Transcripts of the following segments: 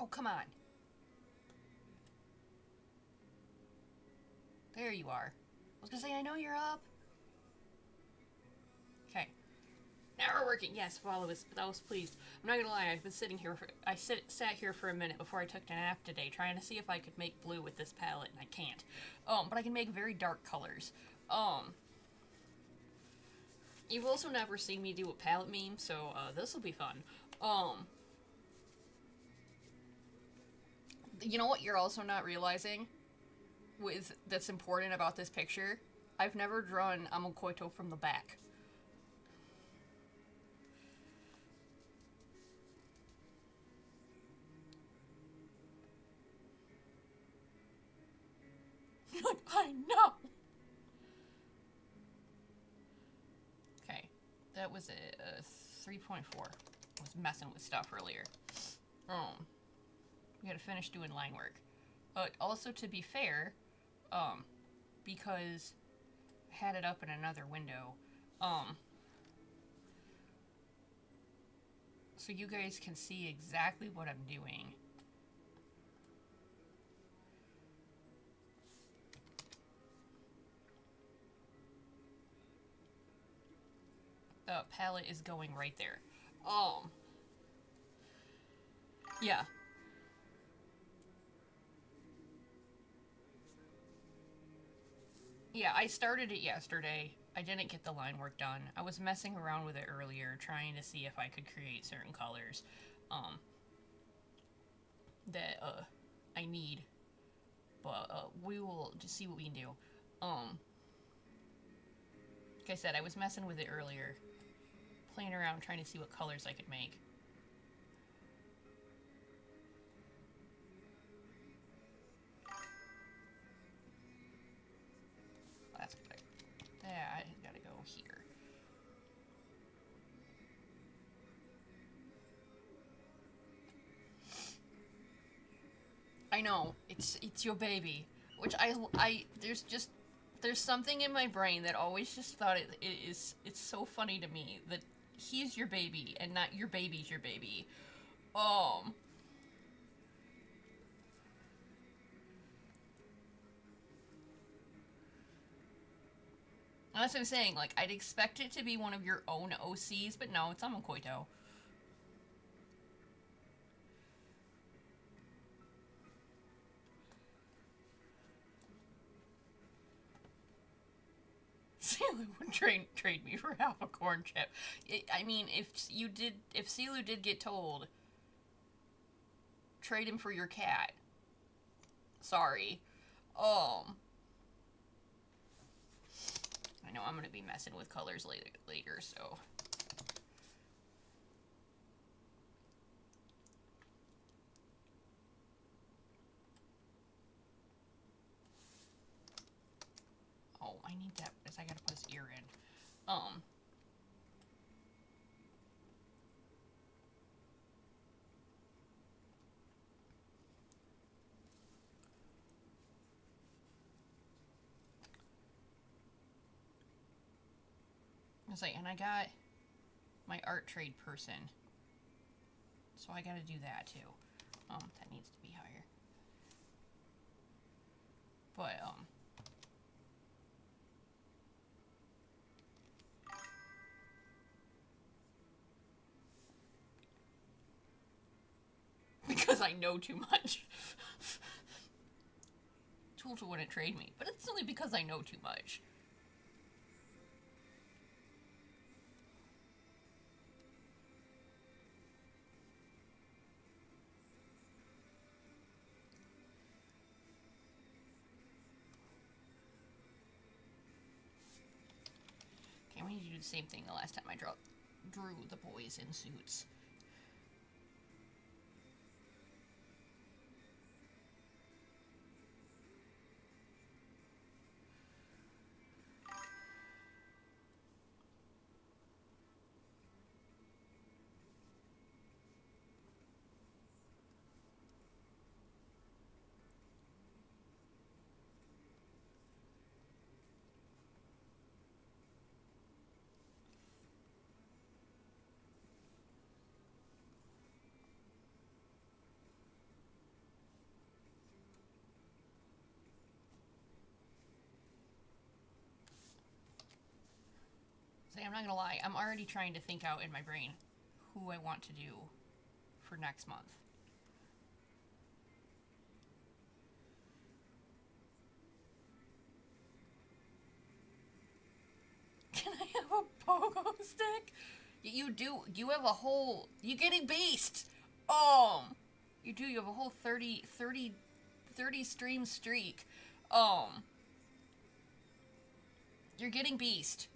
Oh, come on. There you are. I was gonna say, I know you're up. Okay. Now we're working. Yes, Walla was. I was pleased. I'm not gonna lie. I've been sitting here. Sat here for a minute before I took a nap today, trying to see if I could make blue with this palette, and I can't. But I can make very dark colors. Um, you've also never seen me do a palette meme, so this will be fun. Um, you know what you're also not realizing with that's important about this picture? I've never drawn Amokoito from the back. I know. Okay, that was a 3.4. I was messing with stuff earlier. We gotta finish doing line work. Also, to be fair, um, because I had it up in another window, um, so you guys can see exactly what I'm doing. The palette is going right there. Um, yeah. Yeah, I started it yesterday. I didn't get the line work done. I was messing around with it earlier, trying to see if I could create certain colors um, that I need. But we will just see what we can do. Like I said, I was messing with it earlier, playing around, trying to see what colors I could make. That's good. Yeah, I gotta go here. I know it's your baby, which I there's something in my brain that always just thought it's so funny to me that he's your baby and not your baby's your baby. Um, that's what I'm saying. Like I'd expect it to be one of your own OCs, but no, it's Amokoito. Silu would trade me for half a corn chip. I mean, if Silu did get told, trade him for your cat. Sorry. Um, I know I'm gonna be messing with colors later, so oh, I need that because I gotta put his ear in. Um, I was like, and I got my art trade person, so I gotta do that too. That needs to be higher. But because I know too much. Tulsa wouldn't trade me, but it's only because I know too much. Okay, we need to do the same thing the last time I drew the boys in suits. say, I'm not gonna lie, I'm already trying to think out in my brain who I want to do for next month. Can I have a pogo stick? You do. You have a whole. You getting beast. You do. You have a whole 30 stream streak. You're getting beast.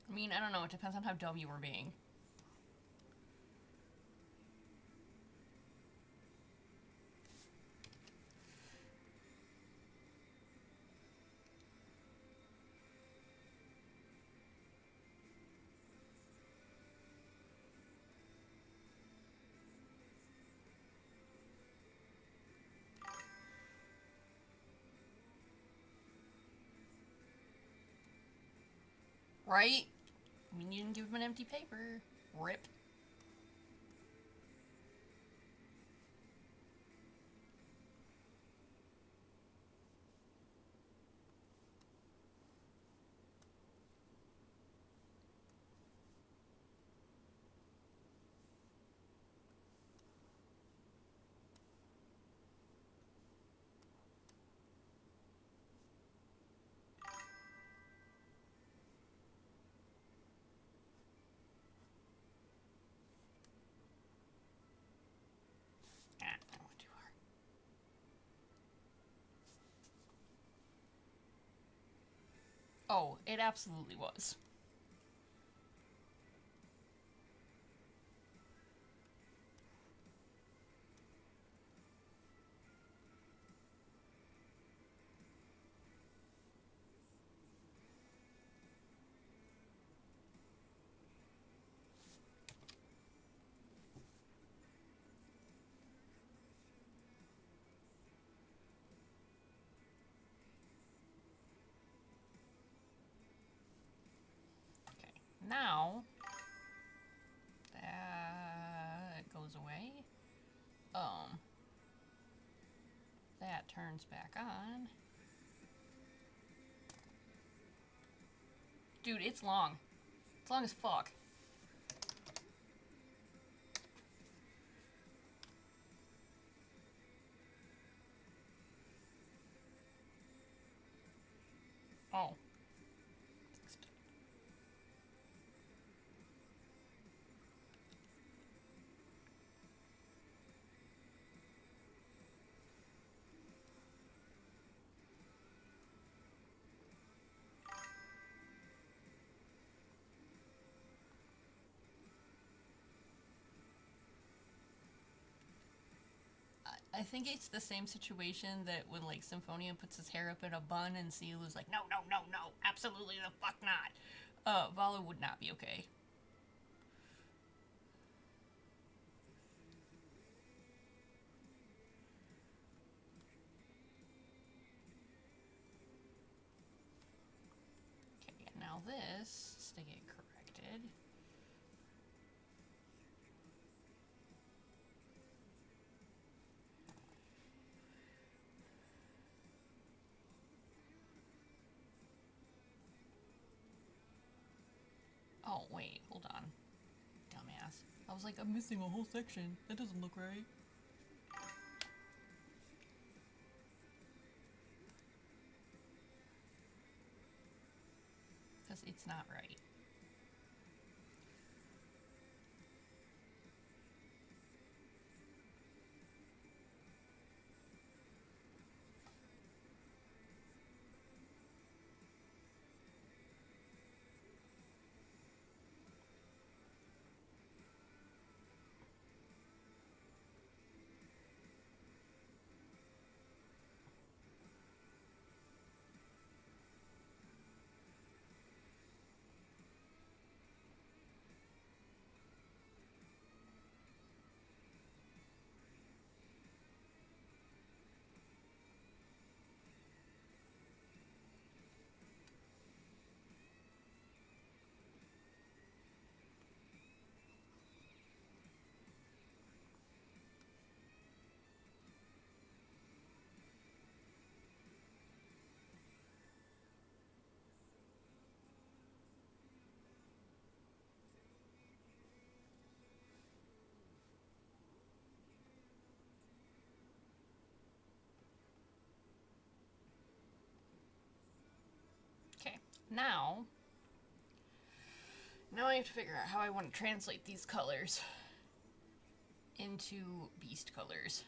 I mean, I don't know. It depends on how dumb you were being. Right? I mean, you didn't give him an empty paper. Rip. Ah, that went too hard. Oh, it absolutely was. Okay, now that goes away. That turns back on. Dude, it's long. It's long as fuck. Oh. I think it's the same situation that when like Symphonia puts his hair up in a bun and Sealu's like, no, no, no, no, absolutely the fuck not. Vala would not be okay. Okay, and now this is to get corrected. Oh, wait, hold on. Dumbass. I was like, I'm missing a whole section. That doesn't look right. Because it's not right. Now, I have to figure out how I want to translate these colors into beast colors.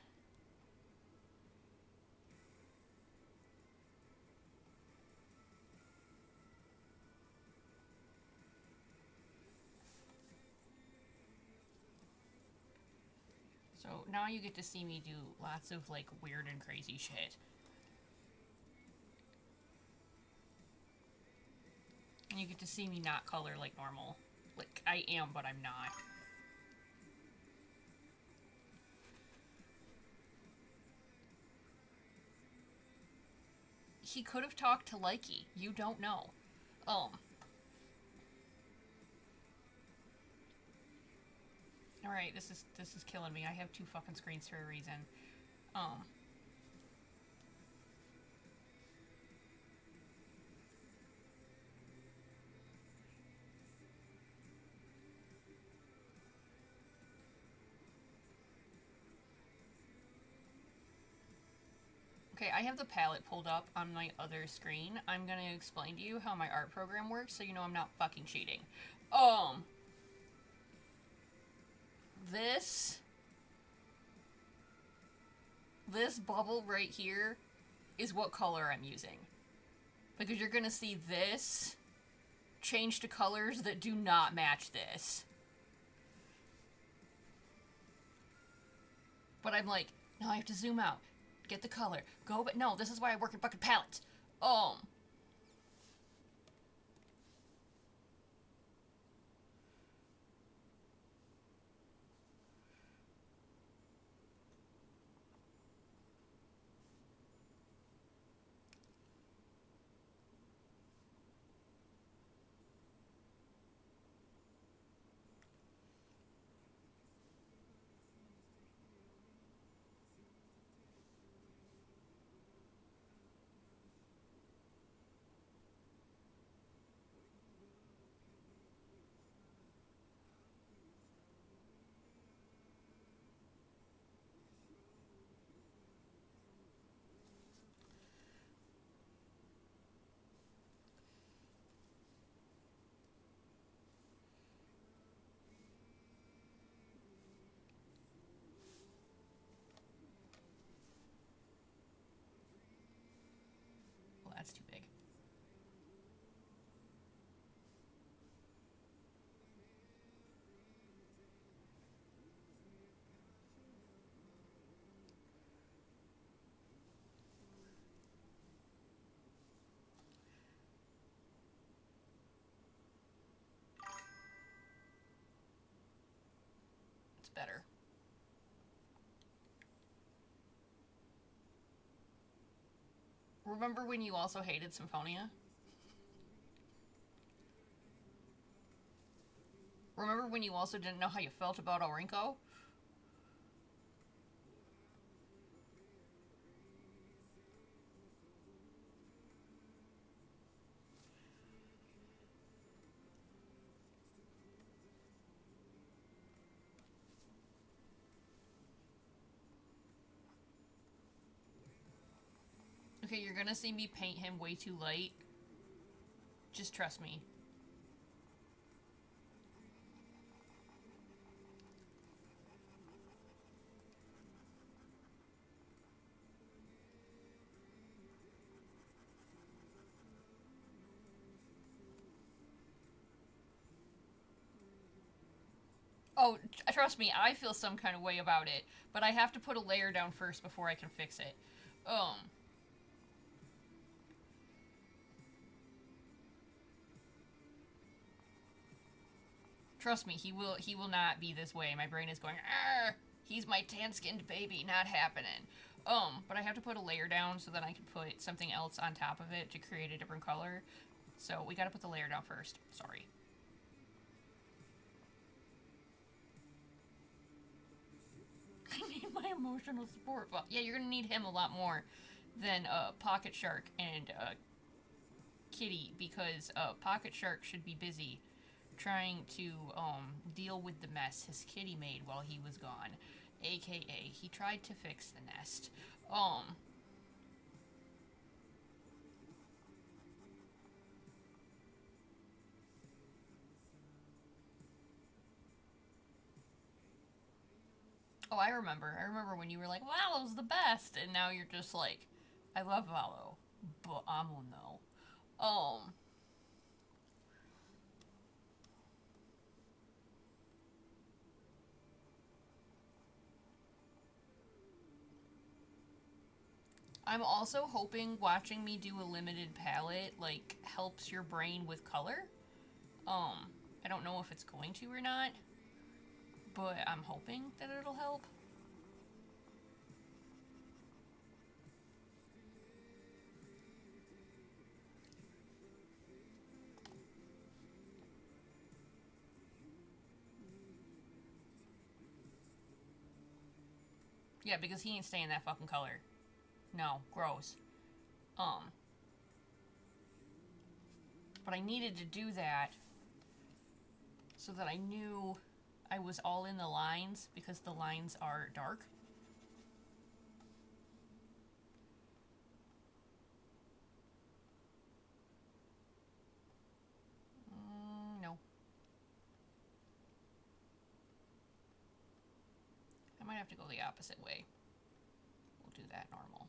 So now you get to see me do lots of like weird and crazy shit. And you get to see me not color like normal. Like, I am, but I'm not. He could have talked to Likey. You don't know. Alright, this is killing me. I have 2 fucking screens for a reason. Okay, I have the palette pulled up on my other screen. I'm gonna explain to you how my art program works so you know I'm not fucking cheating. This bubble right here is what color I'm using. Because you're gonna see this change to colors that do not match this. But I'm like, no, I have to zoom out. Get the color. Go, but no, this is why I work in fucking palettes. Well, that's too big. It's better. Remember when you also hated Symphonia? Remember when you also didn't know how you felt about Orinko? Okay, you're gonna see me paint him way too light. Just trust me. Oh, trust me, I feel some kind of way about it, but I have to put a layer down first before I can fix it. Trust me, he will not be this way. My brain is going, Arr! He's my tan-skinned baby, not happening. But I have to put a layer down so that I can put something else on top of it to create a different color. So we gotta put the layer down first. Sorry. I need my emotional support. Well, yeah, you're gonna need him a lot more than Pocket Shark and Kitty, because Pocket Shark should be busy trying to deal with the mess his kitty made while he was gone. AKA, he tried to fix the nest. Oh, I remember. I remember when you were like, Valo's the best, and now you're just like, I love Valo, but Amo no. Um, I'm also hoping watching me do a limited palette like helps your brain with color. Um, I don't know if it's going to or not, but I'm hoping that it'll help. Yeah, because he ain't staying that fucking color. No, gross. Um, but I needed to do that so that I knew I was all in the lines because the lines are dark. No. I might have to go the opposite way. We'll do that normal.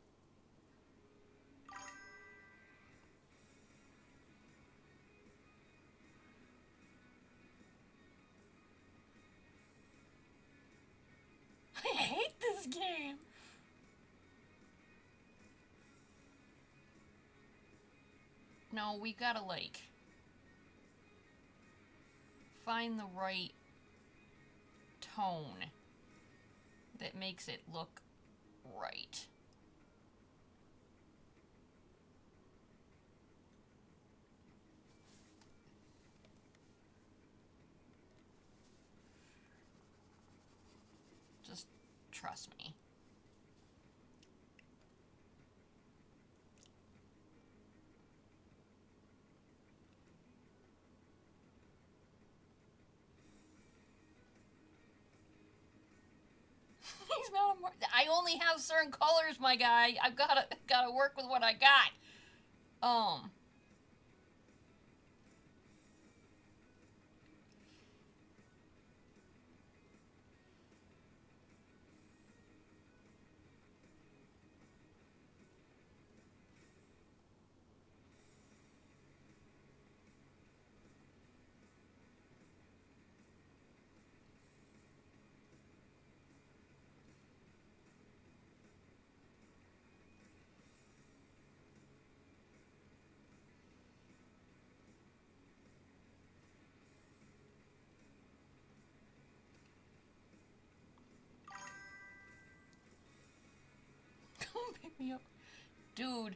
I hate this game! No, we gotta, like, find the right tone that makes it look right. Just trust me. He's not a I only have certain colors, my guy. I've gotta work with what I got. Um, come pick me up, dude.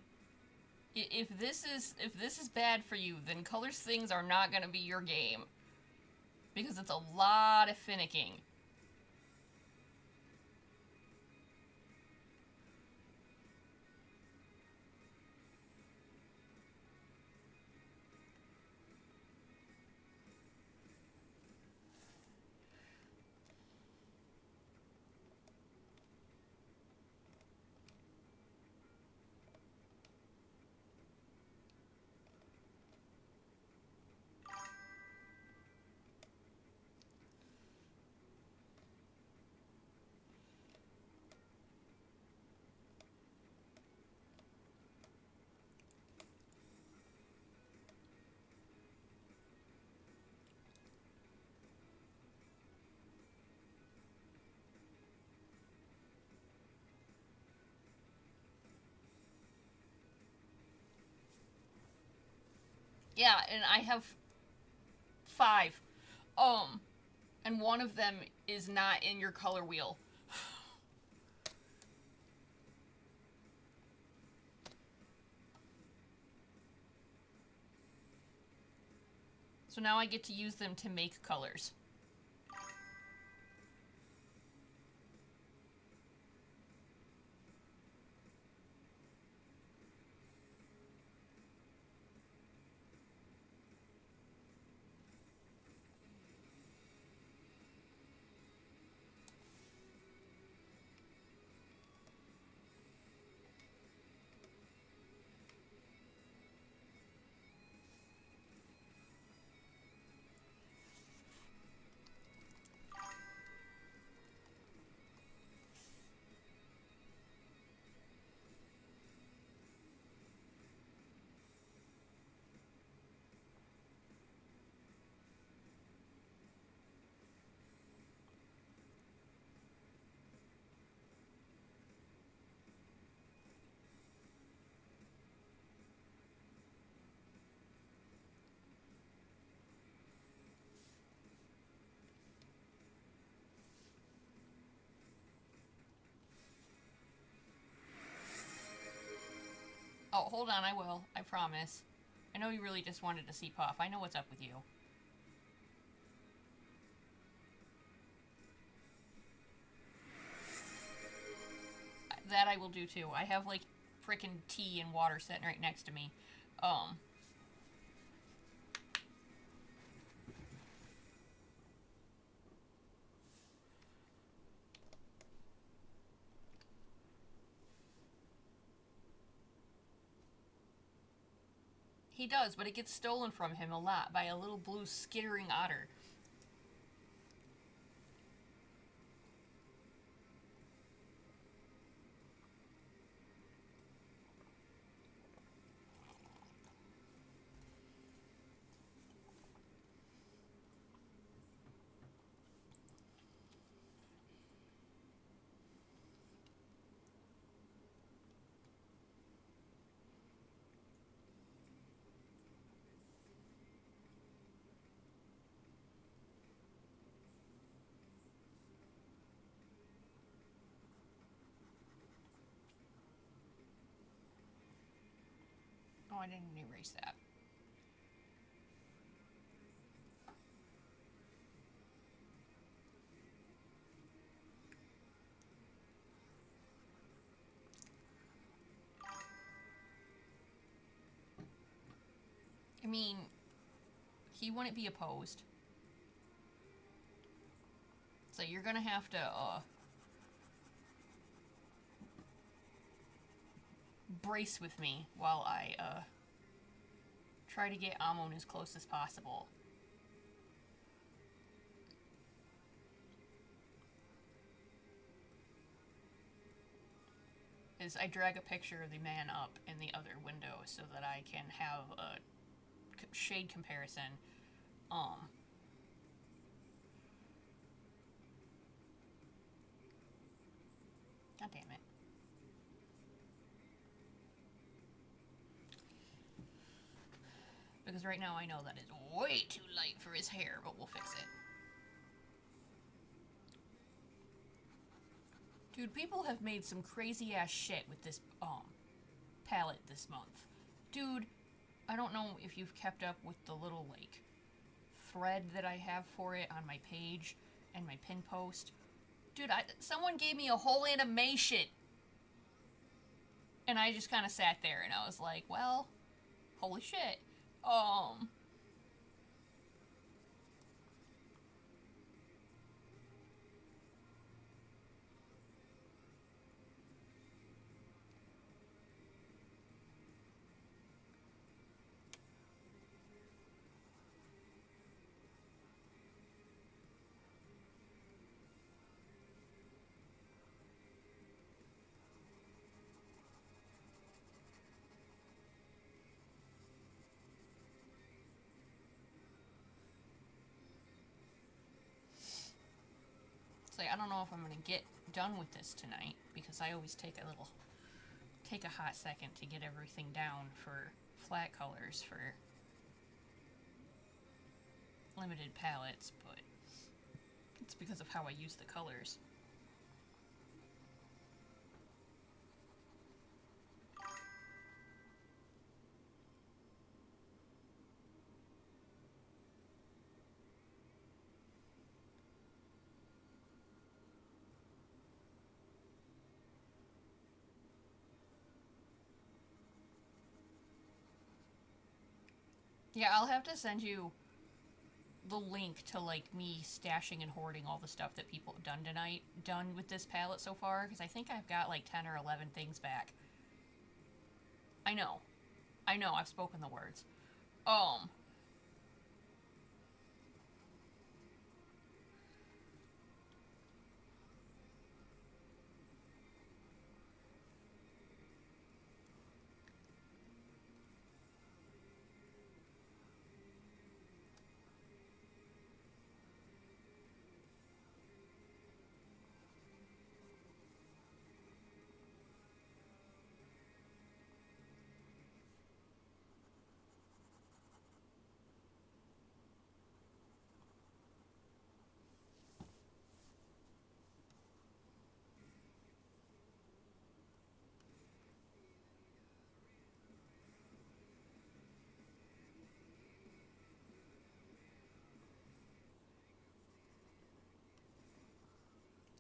If this is bad for you, then colors things are not gonna be your game because it's a lot of finicking. Yeah, and I have five. Um, and one of them is not in your color wheel. So now I get to use them to make colors. Oh, hold on, I will. I promise. I know you really just wanted to see Puff. I know what's up with you. That I will do too. I have like freaking tea and water sitting right next to me. Um, he does, but it gets stolen from him a lot by a little blue skittering otter. Oh, I didn't erase that. I mean, he wouldn't be opposed. So you're gonna have to, brace with me while I, try to get Amon as close as possible. Is I drag a picture of the man up in the other window so that I can have a shade comparison. God damn it. Because right now I know that is way too light for his hair, but we'll fix it. Dude, people have made some crazy ass shit with this palette this month. Dude, I don't know if you've kept up with the little like thread that I have for it on my page and my pin post. Dude, someone gave me a whole animation. And I just kind of sat there and I was like, well, holy shit. So I don't know if I'm gonna get done with this tonight because I always take a hot second to get everything down for flat colors for limited palettes, but it's because of how I use the colors. Yeah, I'll have to send you the link to like me stashing and hoarding all the stuff that people have done with this palette so far, because I think I've got like 10 or 11 things back. I know. I've spoken the words. Um,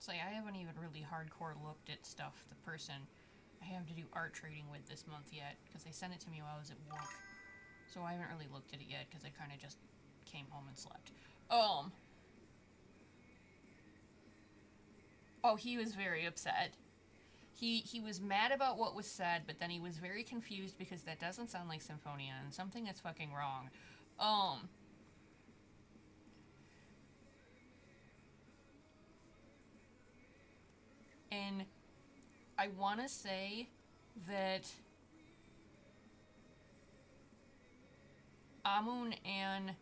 say, I haven't even really hardcore looked at stuff the person I have to do art trading with this month yet, because they sent it to me while I was at work. So I haven't really looked at it yet, because I kind of just came home and slept. Oh, he was very upset. He was mad about what was said, but then he was very confused because that doesn't sound like Symphonia, and something is fucking wrong. And I want to say that Amun and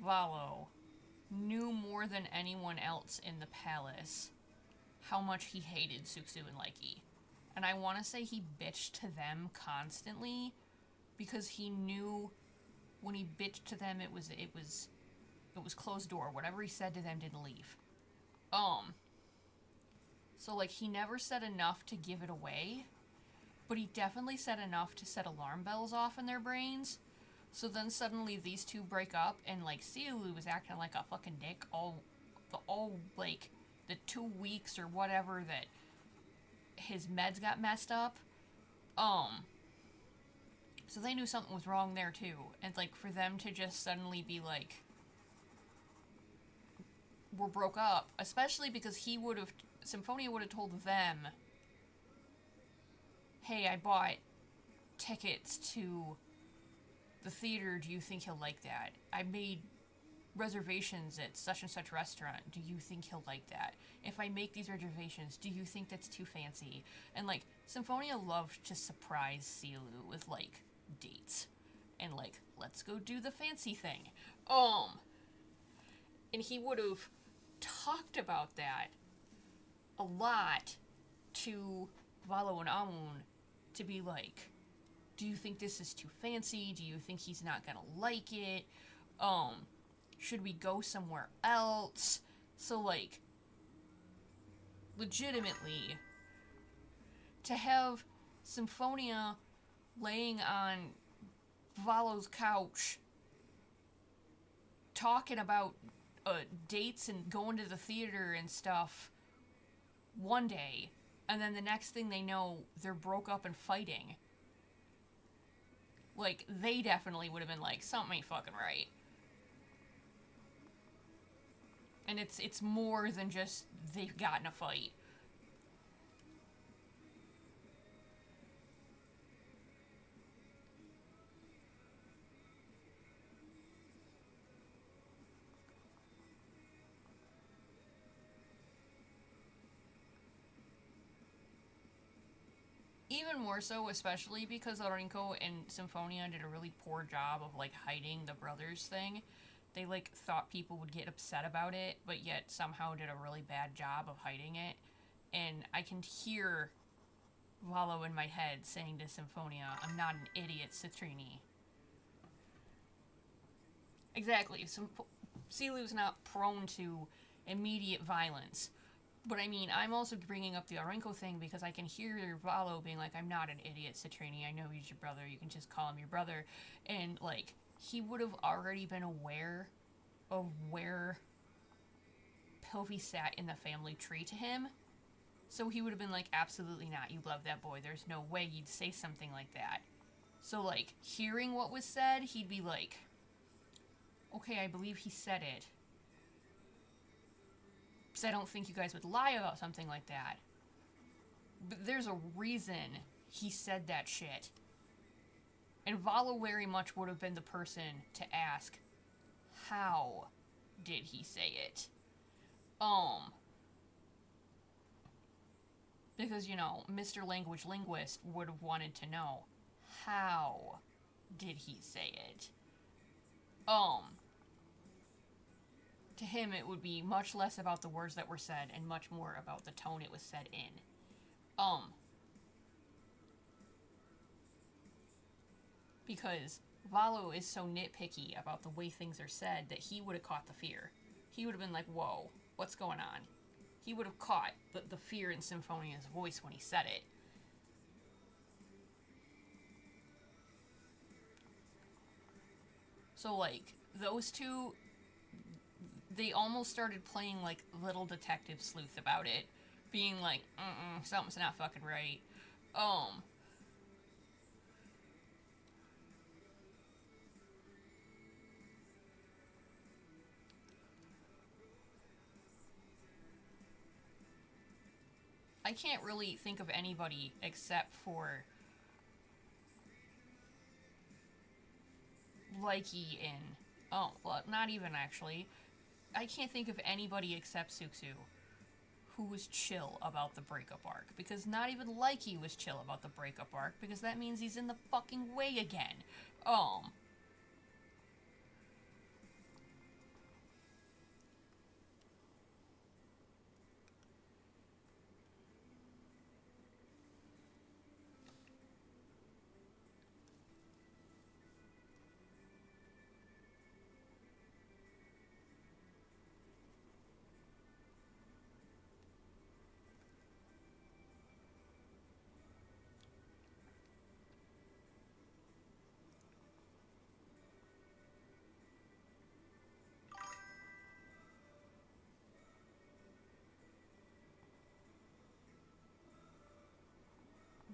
Valo knew more than anyone else in the palace how much he hated Suxu and Laiki. And I want to say he bitched to them constantly because he knew when he bitched to them it was closed door. Whatever he said to them didn't leave. So like he never said enough to give it away, but he definitely said enough to set alarm bells off in their brains. So then suddenly these two break up, and like Siulu was acting like a fucking dick all like the 2 weeks or whatever that his meds got messed up. So they knew something was wrong there too, and like for them to just suddenly be like, we're broke up, especially because Symphonia would have told them, hey, I bought tickets to the theater, do you think he'll like that? I made reservations at such and such restaurant, do you think he'll like that? If I make these reservations, do you think that's too fancy? And like, Symphonia loved to surprise Siulu with like dates. And like, let's go do the fancy thing. And he would have talked about that a lot to Valo and Amun to be like, do you think this is too fancy? Do you think he's not gonna like it? Should we go somewhere else? So like, legitimately, to have Symphonia laying on Valo's couch talking about dates and going to the theater and stuff one day, and then the next thing they know, they're broke up and fighting. Like, they definitely would have been like, something ain't fucking right. And it's more than just they've gotten a fight. Even more so, especially because Orinko and Symphonia did a really poor job of like hiding the brothers thing. They like thought people would get upset about it, but yet somehow did a really bad job of hiding it. And I can hear Valo in my head saying to Symphonia, I'm not an idiot, Citrini. Exactly. Silu's not prone to immediate violence. But I mean, I'm also bringing up the Orenko thing because I can hear Valo being like, I'm not an idiot, Citrini. I know he's your brother. You can just call him your brother. And, like, he would have already been aware of where Pilvi sat in the family tree to him. So he would have been like, absolutely not. You love that boy. There's no way you'd say something like that. So, like, hearing what was said, he'd be like, okay, I believe he said it. Because I don't think you guys would lie about something like that. But there's a reason he said that shit. And Valo very much would have been the person to ask, how did he say it? Because, you know, Mr. Language Linguist would have wanted to know, how did he say it? To him, it would be much less about the words that were said and much more about the tone it was said in. Because Valo is so nitpicky about the way things are said that he would have caught the fear. He would have been like, whoa, what's going on? He would have caught the fear in Symphonia's voice when he said it. So, like, those two, they almost started playing like little detective sleuth about it, being like, something's not fucking right. Um, I can't really think of anybody except for Likey in. Oh, well, not even actually. I can't think of anybody except Suksu who was chill about the breakup arc. Because not even Likey was chill about the breakup arc, because that means he's in the fucking way again. Um,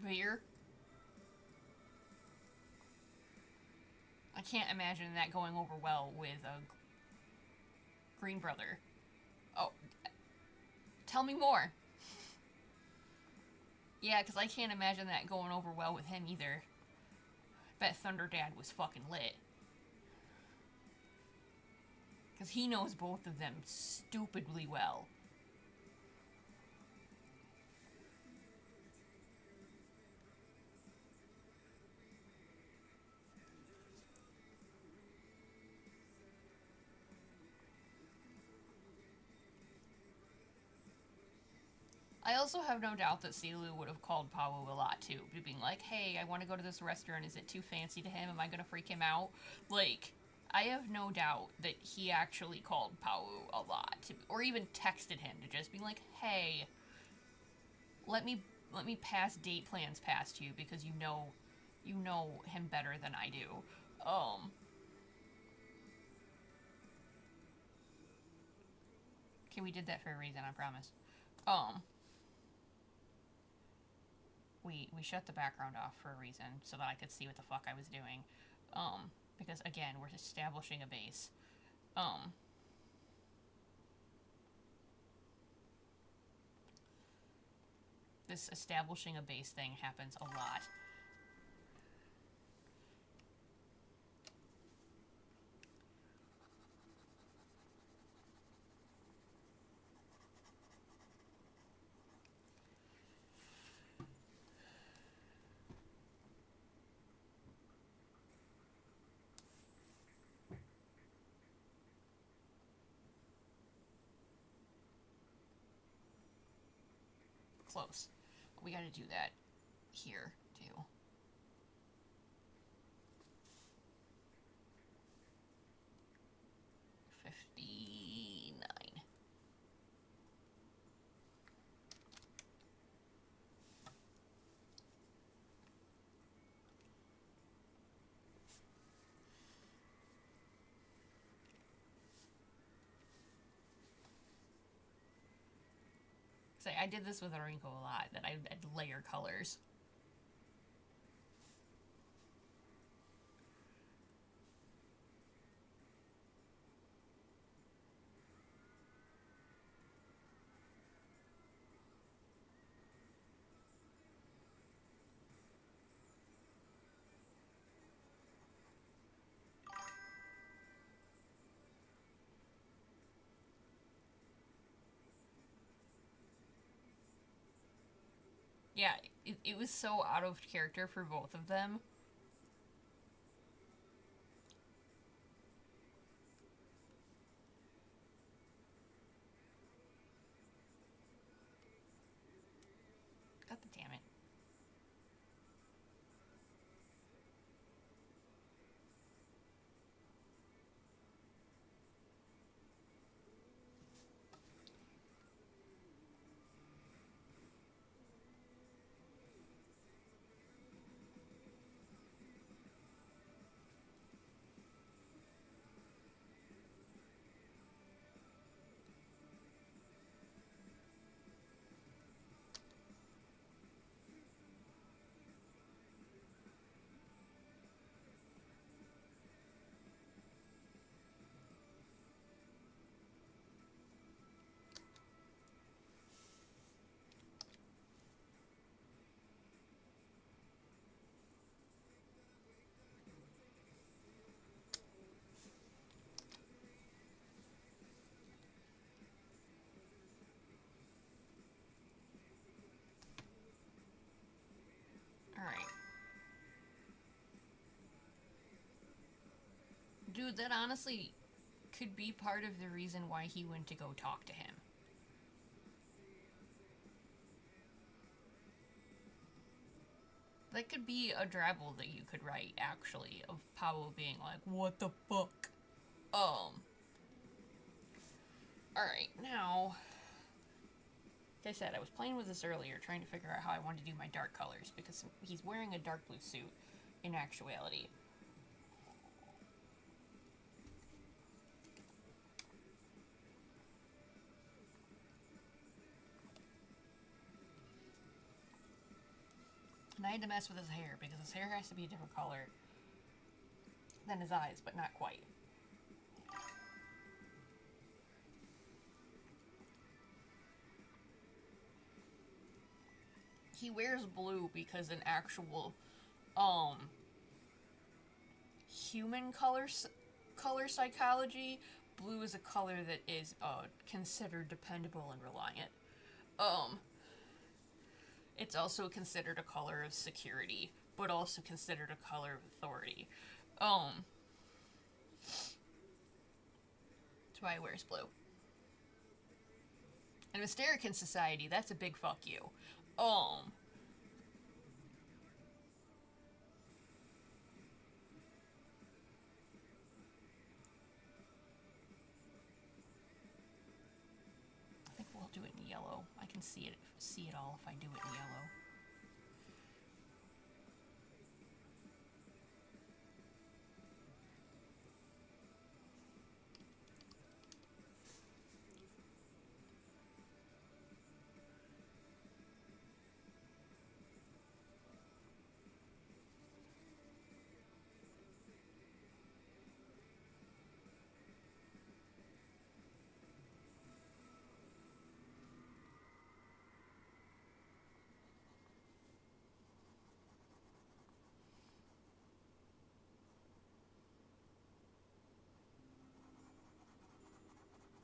Veer. I can't imagine that going over well with a Green Brother. Oh, tell me more. Yeah, because I can't imagine that going over well with him either. Bet Thunder Dad was fucking lit. Because he knows both of them stupidly well. I also have no doubt that Silu would have called Pawu a lot too, being like, hey, I want to go to this restaurant. Is it too fancy to him? Am I going to freak him out? Like, I have no doubt that he actually called Pawu a lot, or even texted him to just be like, hey, let me pass date plans past you because you know him better than I do. Okay, we did that for a reason, I promise. Um, we shut the background off for a reason so that I could see what the fuck I was doing. Because again, we're establishing a base. Um, this establishing a base thing happens a lot. Close. We gotta do that here, too. $59. Say, I did this with Orinko a lot, that I'd layer colors. Yeah, it was so out of character for both of them. God damn it. Dude, that honestly could be part of the reason why he went to go talk to him. That could be a drabble that you could write, actually, of Pao being like, what the fuck? Alright, now... Like I said, I was playing with this earlier, trying to figure out how I wanted to do my dark colors, because he's wearing a dark blue suit, in actuality. And I had to mess with his hair, because his hair has to be a different color than his eyes, but not quite. He wears blue because an actual, human color psychology, blue is a color that is, considered dependable and reliant. It's also considered a color of security, but also considered a color of authority. That's why he wears blue. In Mysterican society, that's a big fuck you. I think we'll do it in yellow. I can see it all if I do it in yellow.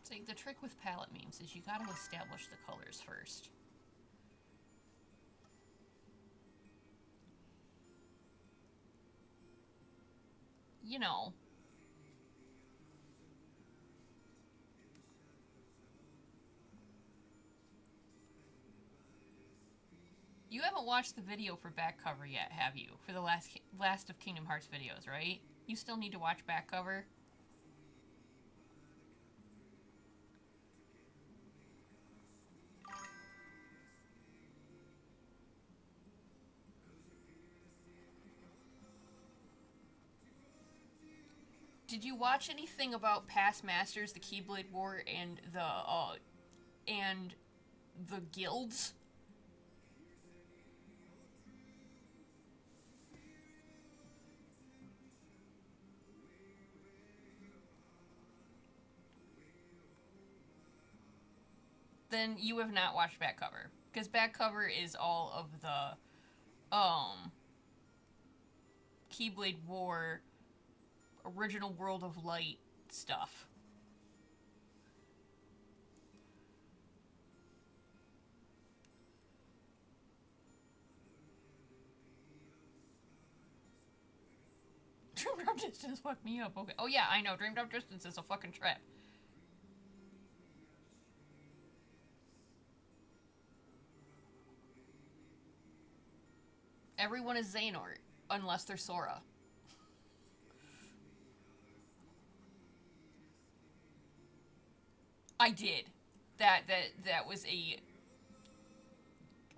See, the trick with palette memes is you gotta establish the colors first. You know. You haven't watched the video for back cover yet, have you? For the last of Kingdom Hearts videos, right? You still need to watch back cover? Did you watch anything about past masters, the Keyblade War, and the guilds? Then you have not watched back cover, because back cover is all of the Keyblade War original World of Light stuff. Dream Drop Distance fucked me up. Okay. Oh yeah, I know. Dream Drop Distance is a fucking trap. Everyone is Xehanort, unless they're Sora. I did. That was a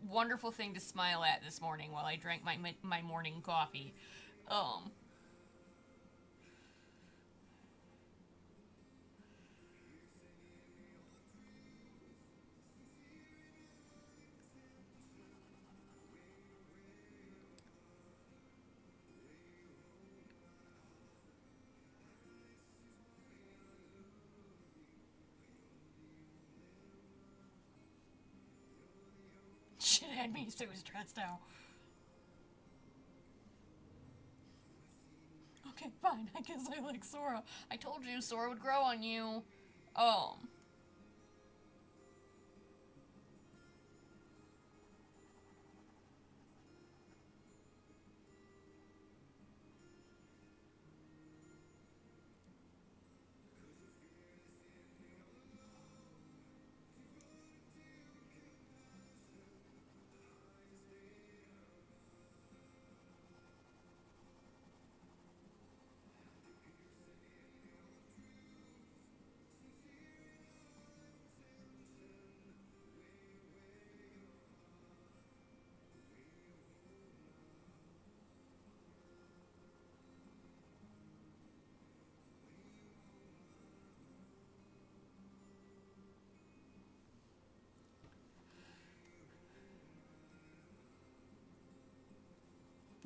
wonderful thing to smile at this morning while I drank my morning coffee. Shit had me so stressed out. Okay, fine. I guess I like Sora. I told you Sora would grow on you.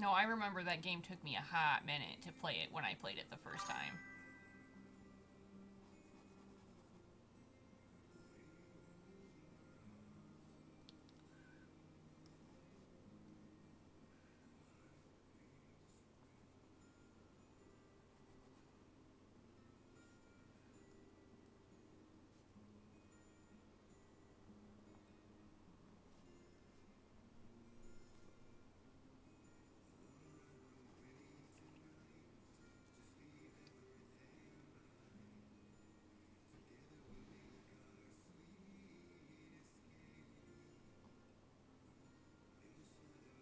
No, I remember that game took me a hot minute to play it when I played it the first time.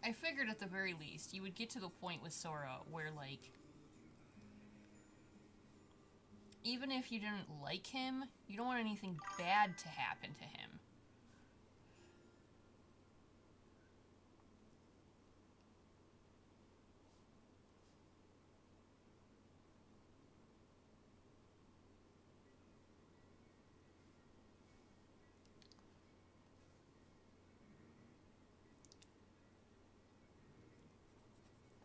I figured at the very least you would get to the point with Sora where, like, even if you didn't like him, you don't want anything bad to happen to him.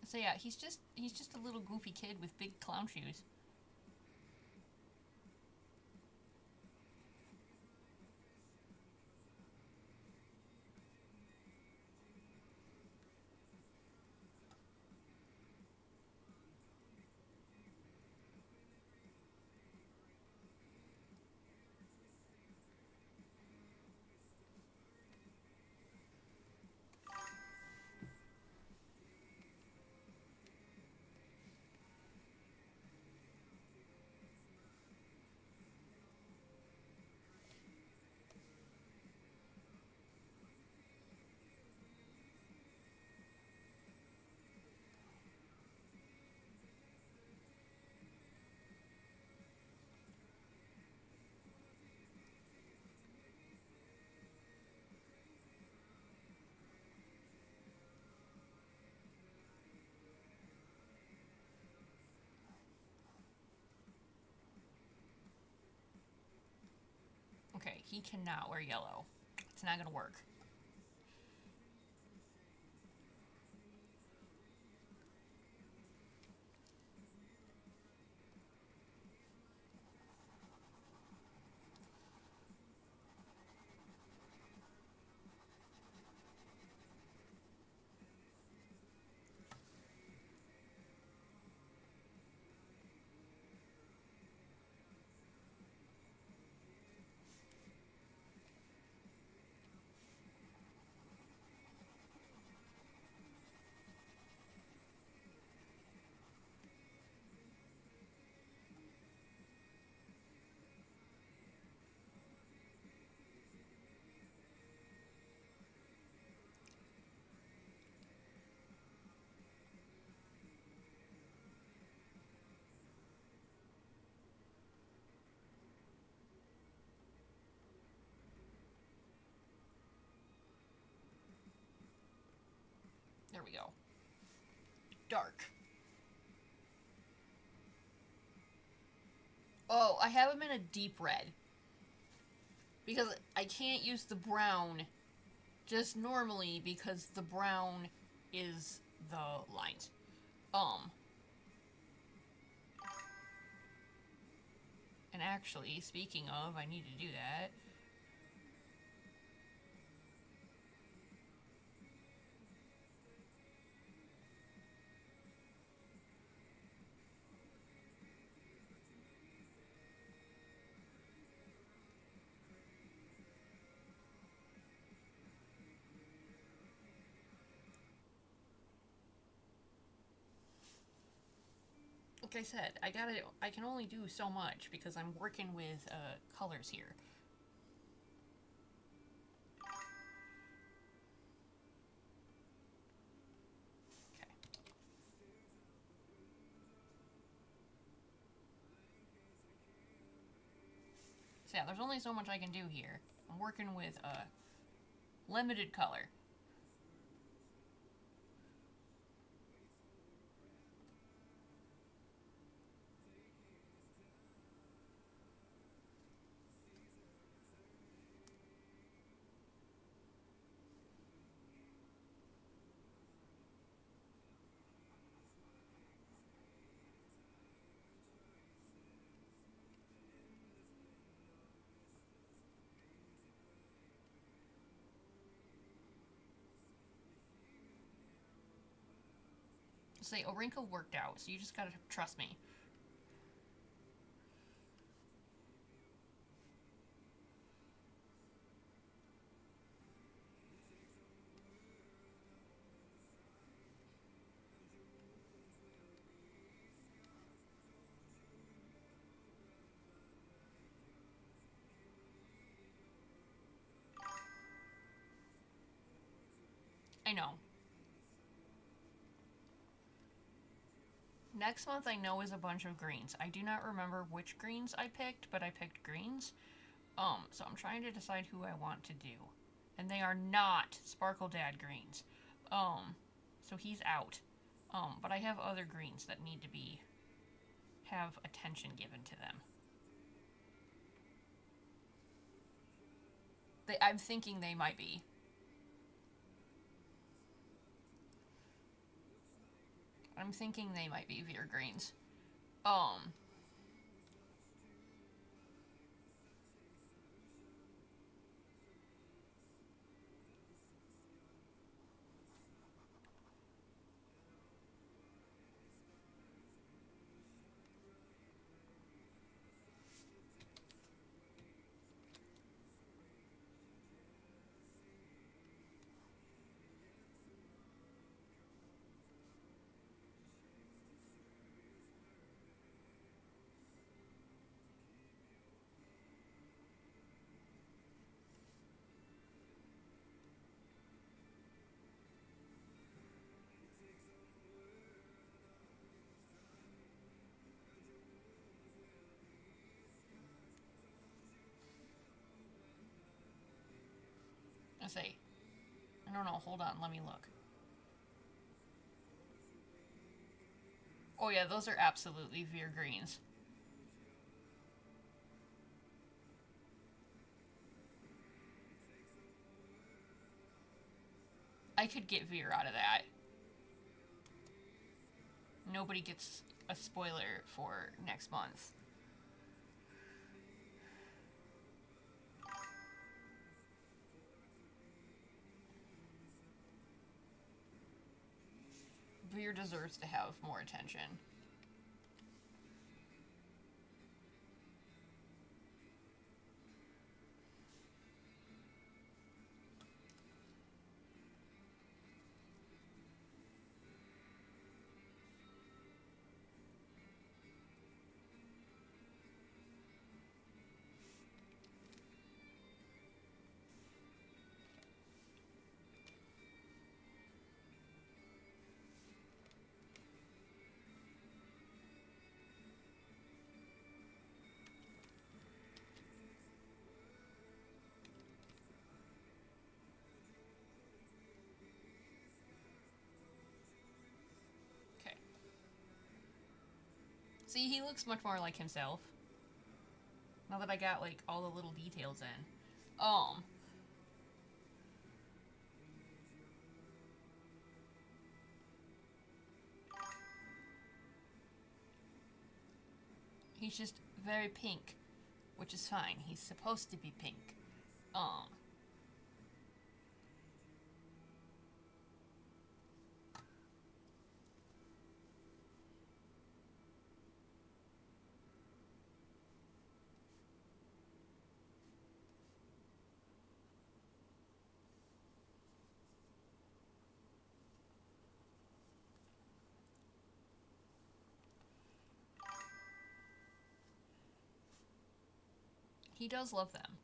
So yeah, he's just a little goofy kid with big clown shoes. Okay, he cannot wear yellow. It's not gonna work. There we go. Dark. Oh, I have him in a deep red. Because I can't use the brown just normally because the brown is the lines. And actually, speaking of, I need to do that. Like I said, I can only do so much because I'm working with colors here. Okay. So yeah, there's only so much I can do here. I'm working with limited color. Say, Orinka worked out, so you just gotta trust me. I know. Next month I know is a bunch of greens. I do not remember which greens I picked, but I picked greens. So I'm trying to decide who I want to do. And they are not Sparkle Dad greens. So he's out. But I have other greens that need to have attention given to them. I'm thinking they might be. I'm thinking they might be Veer greens. I say, I don't know. Hold on, let me look. Oh yeah, those are absolutely Veer greens. I could get Veer out of that. Nobody gets a spoiler for next month. Veer deserves to have more attention. Okay. See, he looks much more like himself. Now that I got, like, all the little details in. He's just very pink, which is fine. He's supposed to be pink. He does love them.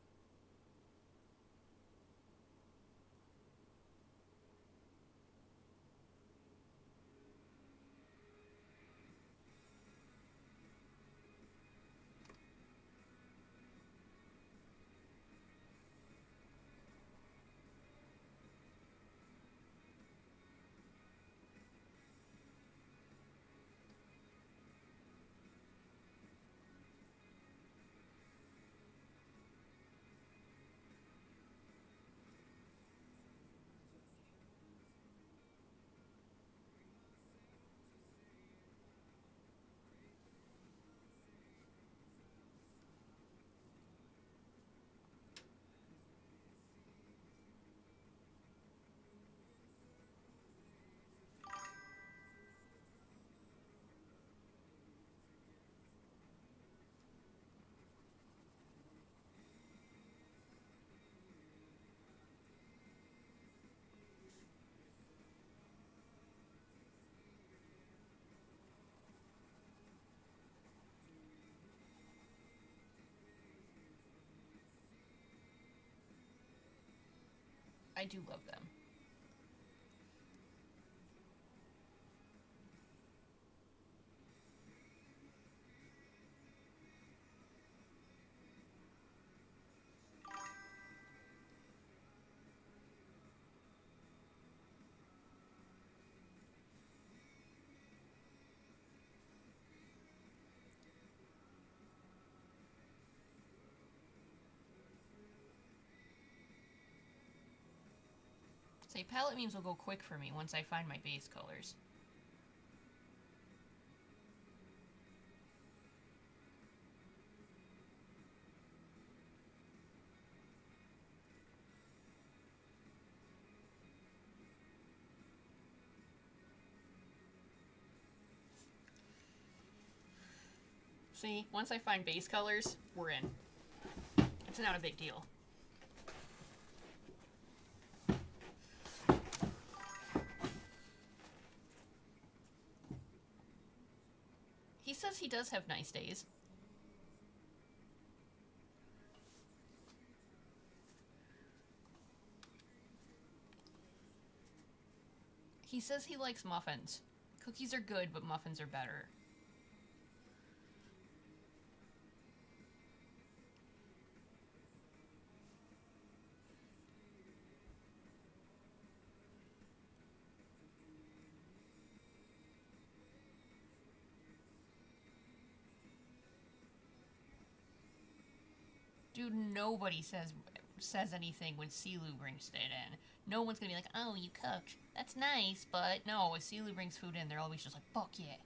I do love them. Say, palette memes will go quick for me once I find my base colors. See, once I find base colors, we're in. It's not a big deal. He says he does have nice days. He says he likes muffins. Cookies are good, but muffins are better. Dude, nobody says anything when Silu brings it in. No one's gonna be like, oh, you cooked. That's nice, but no, if Silu brings food in, they're always just like, fuck yeah.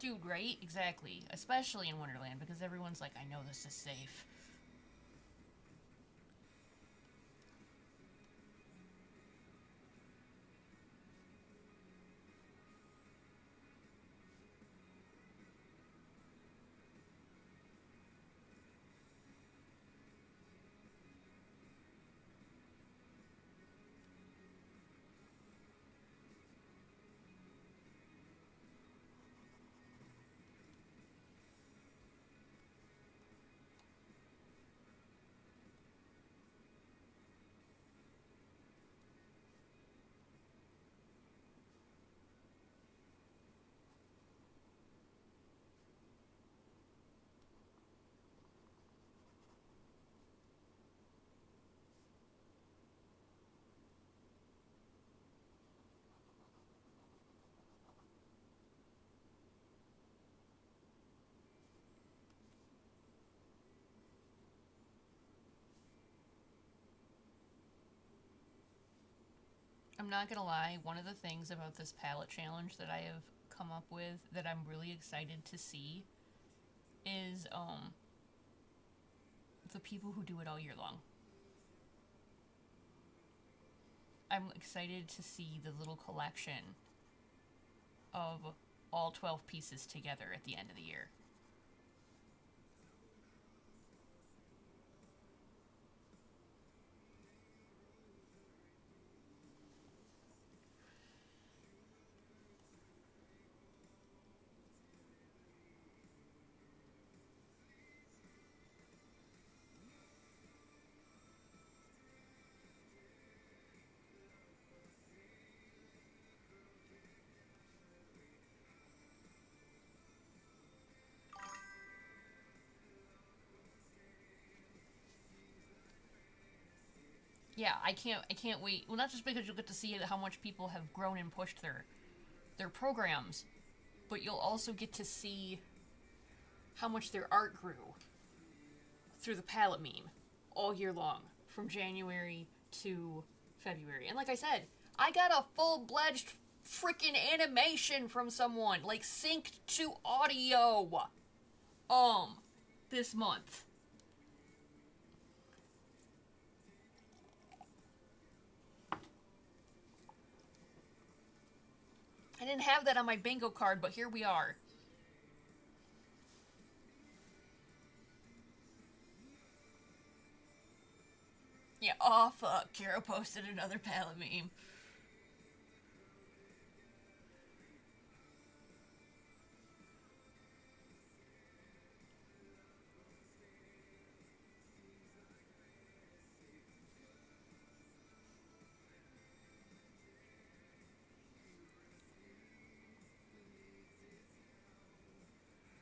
Dude, right? Exactly. Especially in Wonderland, because everyone's like, I know this is safe. I'm not gonna lie, one of the things about this palette challenge that I have come up with that I'm really excited to see is the people who do it all year long. I'm excited to see the little collection of all 12 pieces together at the end of the year. Yeah, I can't wait. Well, not just because you'll get to see how much people have grown and pushed their programs, but you'll also get to see how much their art grew through the palette meme all year long, from January to February. And like I said, I got a full-fledged freaking animation from someone, like synced to audio, um, this month. I didn't have that on my bingo card, but here we are. Yeah, oh fuck, Kara posted another palette meme.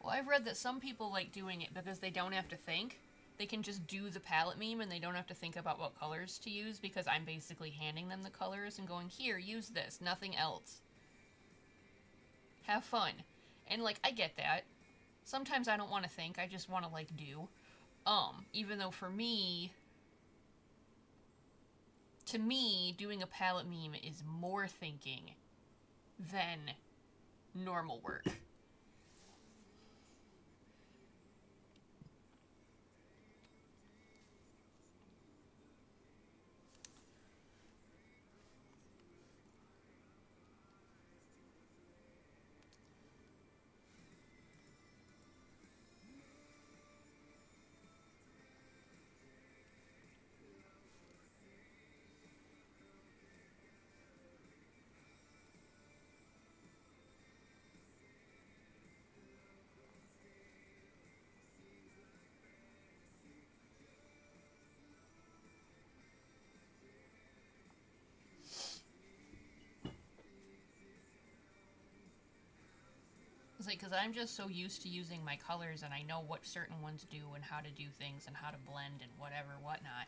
Well, I've read that some people like doing it because they don't have to think. They can just do the palette meme and they don't have to think about what colors to use because I'm basically handing them the colors and going, here, use this, nothing else. Have fun. And like, I get that. Sometimes I don't want to think, I just want to like do. Even though for me, to me, doing a palette meme is more thinking than normal work. It's like, because I'm just so used to using my colors and I know what certain ones do and how to do things and how to blend and whatever, whatnot.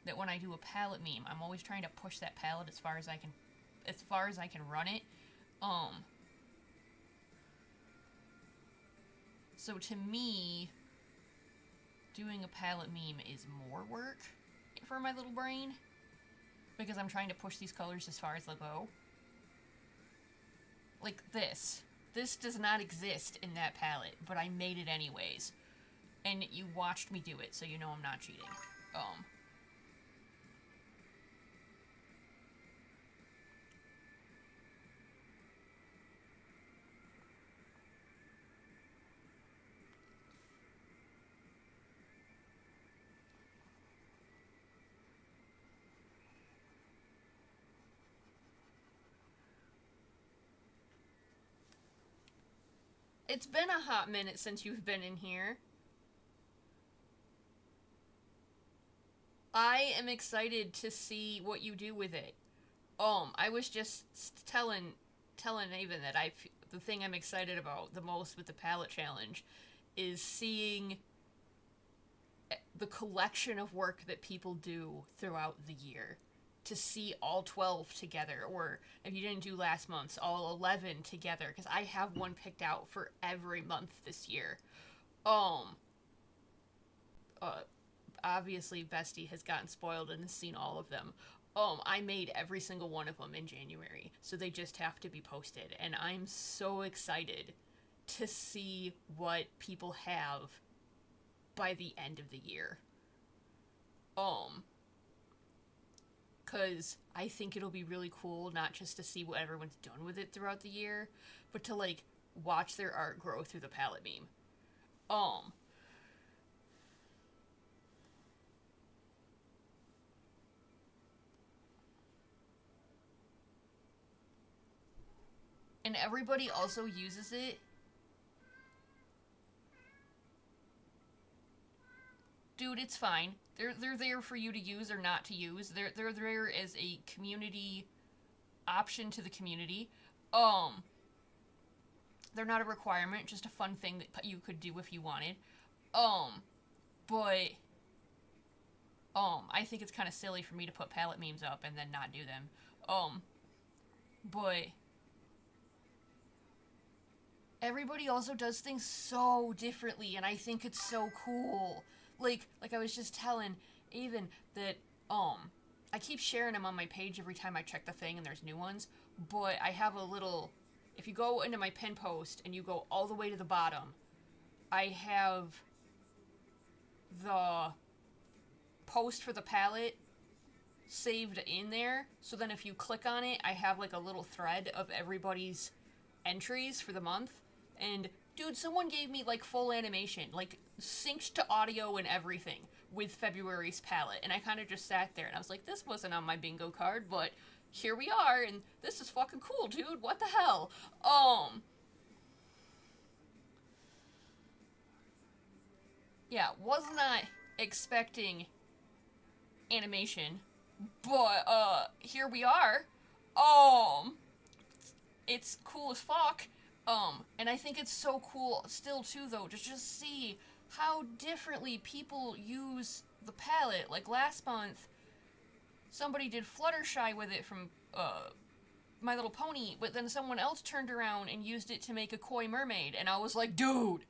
That when I do a palette meme, I'm always trying to push that palette as far as I can run it. Um, so to me, doing a palette meme is more work for my little brain because I'm trying to push these colors as far as they'll go. Like this. This does not exist in that palette, but I made it anyways. And you watched me do it, so you know I'm not cheating. Um, it's been a hot minute since you've been in here. I am excited to see what you do with it. I was just telling Avon that the thing I'm excited about the most with the palette challenge is seeing the collection of work that people do throughout the year. To see all 12 together, or if you didn't do last month's, all 11 together, because I have one picked out for every month this year. Um, uh, Obviously, Bestie has gotten spoiled and has seen all of them. I made every single one of them in January, so they just have to be posted, and I'm so excited to see what people have by the end of the year. Um, because I think it'll be really cool not just to see what everyone's done with it throughout the year, but to like watch their art grow through the palette meme. Um, and everybody also uses it. Dude, it's fine. They're there for you to use or not to use. They're there as a community option to the community. Um, they're not a requirement, just a fun thing that you could do if you wanted. Um, but I think it's kind of silly for me to put palette memes up and then not do them. But everybody also does things so differently, and I think it's so cool. Like I was just telling Avon that, I keep sharing them on my page every time I check the thing and there's new ones, but I have a little, if you go into my pin post and you go all the way to the bottom, I have the post for the palette saved in there, so then if you click on it, I have like a little thread of everybody's entries for the month. And dude, someone gave me like full animation, like synced to audio and everything with February's palette, and I kind of just sat there and I was like, this wasn't on my bingo card, but here we are, and this is fucking cool, dude. What the hell? Yeah, was not expecting animation, but here we are. It's cool as fuck. And I think it's so cool still too, though, to just see how differently people use the palette. Like last month, somebody did Fluttershy with it from My Little Pony, but then someone else turned around and used it to make a Koi Mermaid, and I was like, dude,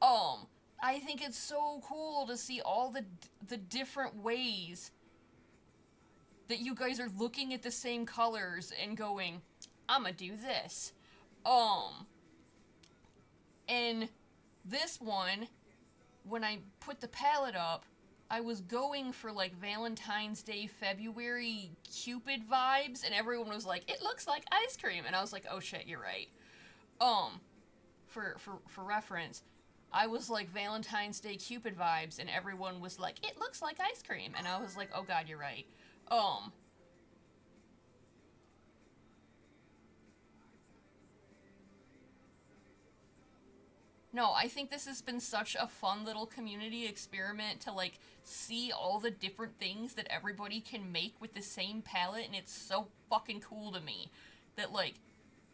I think it's so cool to see all the different ways that you guys are looking at the same colors and going, I'ma do this. And this one, when I put the palette up, I was going for like Valentine's Day, February Cupid vibes, and everyone was like, it looks like ice cream, and I was like, oh shit, you're right. For reference, I was like Valentine's Day Cupid vibes, and everyone was like, it looks like ice cream, and I was like, oh god, you're right. No, I think this has been such a fun little community experiment to like see all the different things that everybody can make with the same palette, and it's so fucking cool to me that like,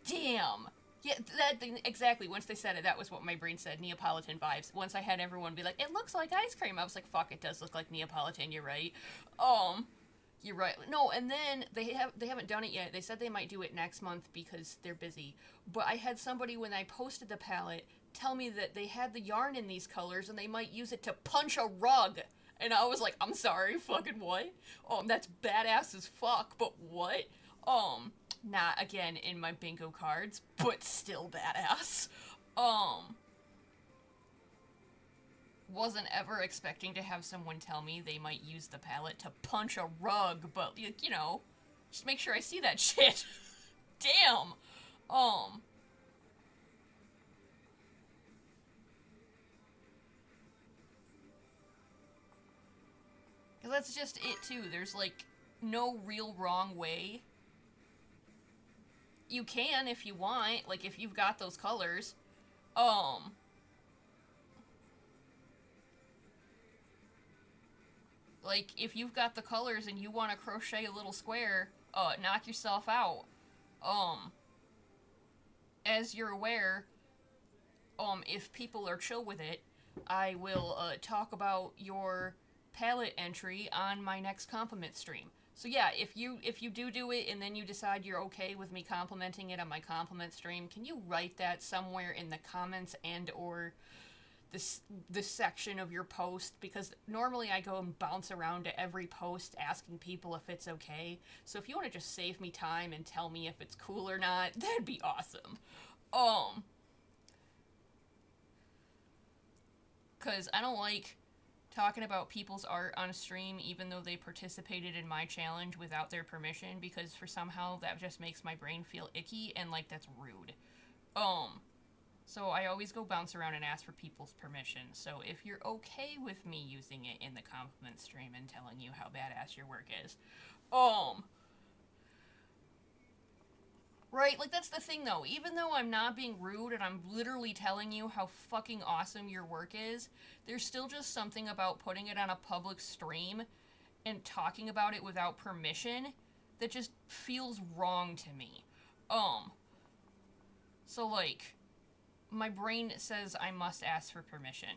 damn. Yeah, that thing, exactly. Once they said it, that was what my brain said, Neapolitan vibes. Once I had everyone be like, it looks like ice cream, I was like, fuck, it does look like Neapolitan, you're right. You're right. No, and then they haven't done it yet. They said they might do it next month because they're busy. But I had somebody, when I posted the palette, tell me that they had the yarn in these colors and they might use it to punch a rug. And I was like, I'm sorry, fucking what? That's badass as fuck, but what? Not again in my bingo cards, but still badass. Wasn't ever expecting to have someone tell me they might use the palette to punch a rug, but you know, just make sure I see that shit. Damn. Cause that's just it too. There's like no real wrong way. You can if you want, like if you've got those colors. Um like if you've got the colors and you want to crochet a little square, knock yourself out. Um as you're aware, if people are chill with it, I will talk about your palette entry on my next compliment stream. So yeah, if you do it and then you decide you're okay with me complimenting it on my compliment stream, can you write that somewhere in the comments and or this section of your post? Because normally I go and bounce around to every post asking people if it's okay. So if you want to just save me time and tell me if it's cool or not, that'd be awesome. Cause I don't like talking about people's art on stream even though they participated in my challenge without their permission, because for somehow that just makes my brain feel icky and like that's rude. So I always go bounce around and ask for people's permission. So if you're okay with me using it in the compliment stream and telling you how badass your work is, right? Like, that's the thing, though. Even though I'm not being rude and I'm literally telling you how fucking awesome your work is, there's still just something about putting it on a public stream and talking about it without permission that just feels wrong to me. So, like, my brain says I must ask for permission.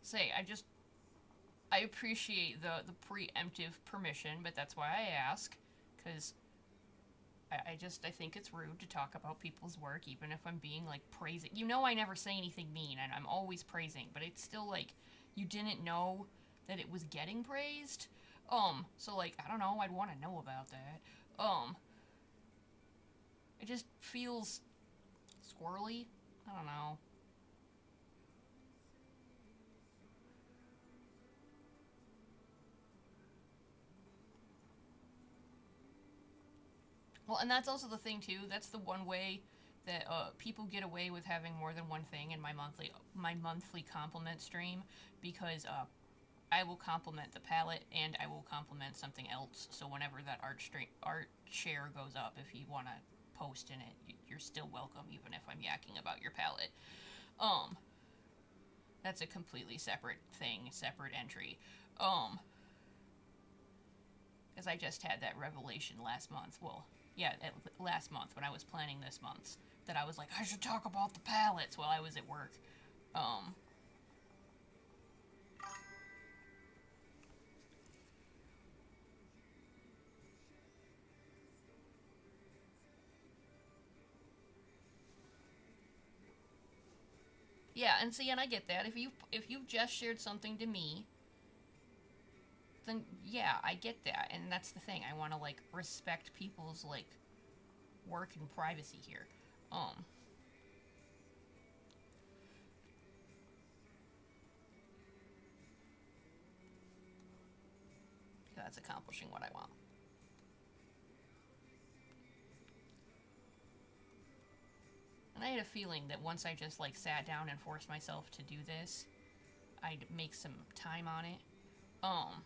say, I appreciate the preemptive permission, but that's why I ask, because I think it's rude to talk about people's work, even if I'm being, like, praising. You know I never say anything mean, and I'm always praising, but it's still, like, you didn't know that it was getting praised? So, like, I don't know, I'd want to know about that. It just feels squirrely. I don't know. Well, and that's also the thing too. That's the one way that people get away with having more than one thing in my monthly compliment stream, because I will compliment the palette and I will compliment something else. So whenever that art share goes up, if you want to post in it, you're still welcome, even if I'm yakking about your palette. Um, that's a completely separate thing, separate entry. Um, because I just had that revelation last month. Well, yeah, last month when I was planning this month's, that I was like, I should talk about the palettes while I was at work. Um, yeah, and see, and I get that. If you've just shared something to me, then yeah, I get that, and that's the thing. I want to, like, respect people's, like, work and privacy here. Um, that's accomplishing what I want. And I had a feeling that once I just, like, sat down and forced myself to do this, I'd make some time on it. Um,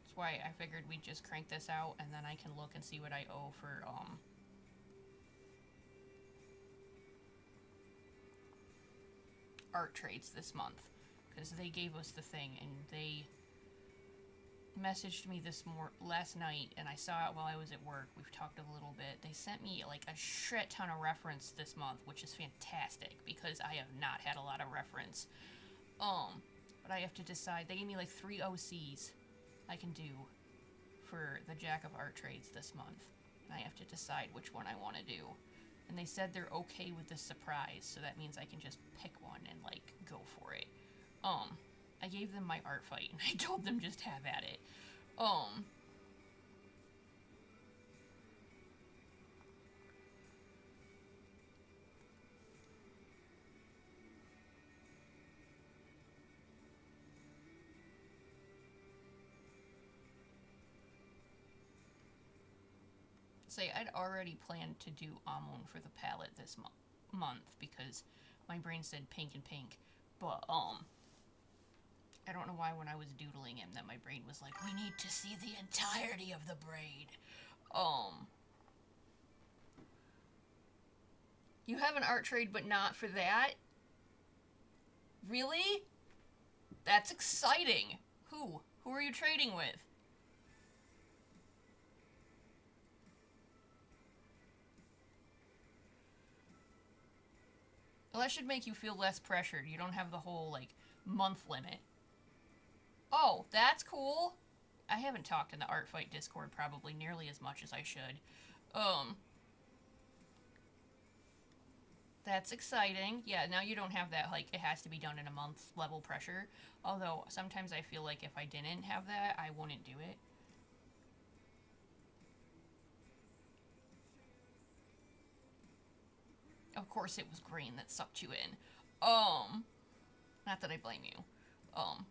that's why I figured we'd just crank this out, and then I can look and see what I owe for art trades this month, because they gave us the thing, and they messaged me last night, and I saw it while I was at work. We've talked a little bit. They sent me, like, a shit ton of reference this month, which is fantastic because I have not had a lot of reference. But I have to decide. They gave me, like, 3 OCs I can do for the Jack of Art Trades this month, and I have to decide which one I want to do. And they said they're okay with the surprise, so that means I can just pick one and, like, go for it. I gave them my art fight, and I told them just have at it. Um, Say, I'd already planned to do Amun for the palette this month because my brain said pink and pink, but I don't know why when I was doodling him that my brain was like, we need to see the entirety of the braid. Um, you have an art trade, but not for that? Really? That's exciting. Who? Who are you trading with? Well, that should make you feel less pressured. You don't have the whole, like, month limit. Oh, that's cool. I haven't talked in the Art Fight Discord probably nearly as much as I should. Um, that's exciting. Yeah, now you don't have that, like, it has to be done in a month level pressure. Although, sometimes I feel like if I didn't have that, I wouldn't do it. Of course it was green that sucked you in. Um, Not that I blame you. Um,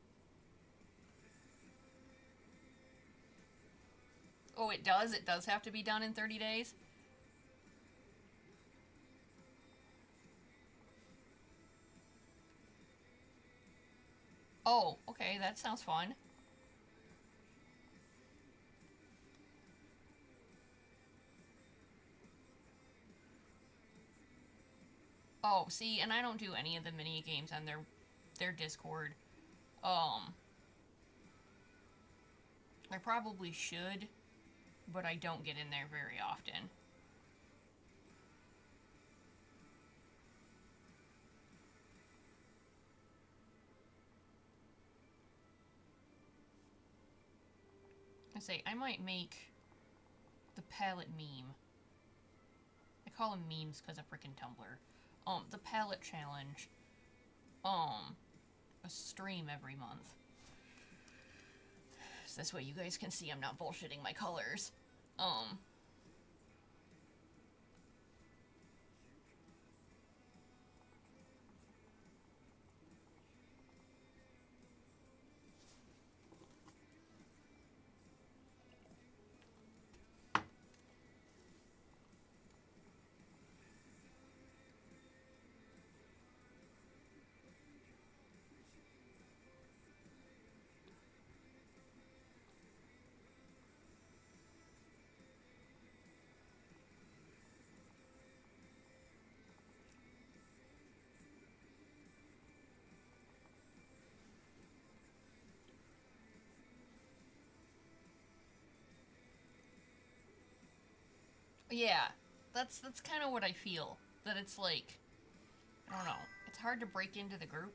oh, it does? It does have to be done in 30 days? Oh, okay, that sounds fun. Oh, see, and I don't do any of the mini games on their Discord. Um, I probably should, but I don't get in there very often. I say, I might make the palette meme. I call them memes because of frickin' Tumblr. The palette challenge. A stream every month. So this way you guys can see I'm not bullshitting my colors. Yeah, that's kind of what I feel. That it's like, I don't know. It's hard to break into the group.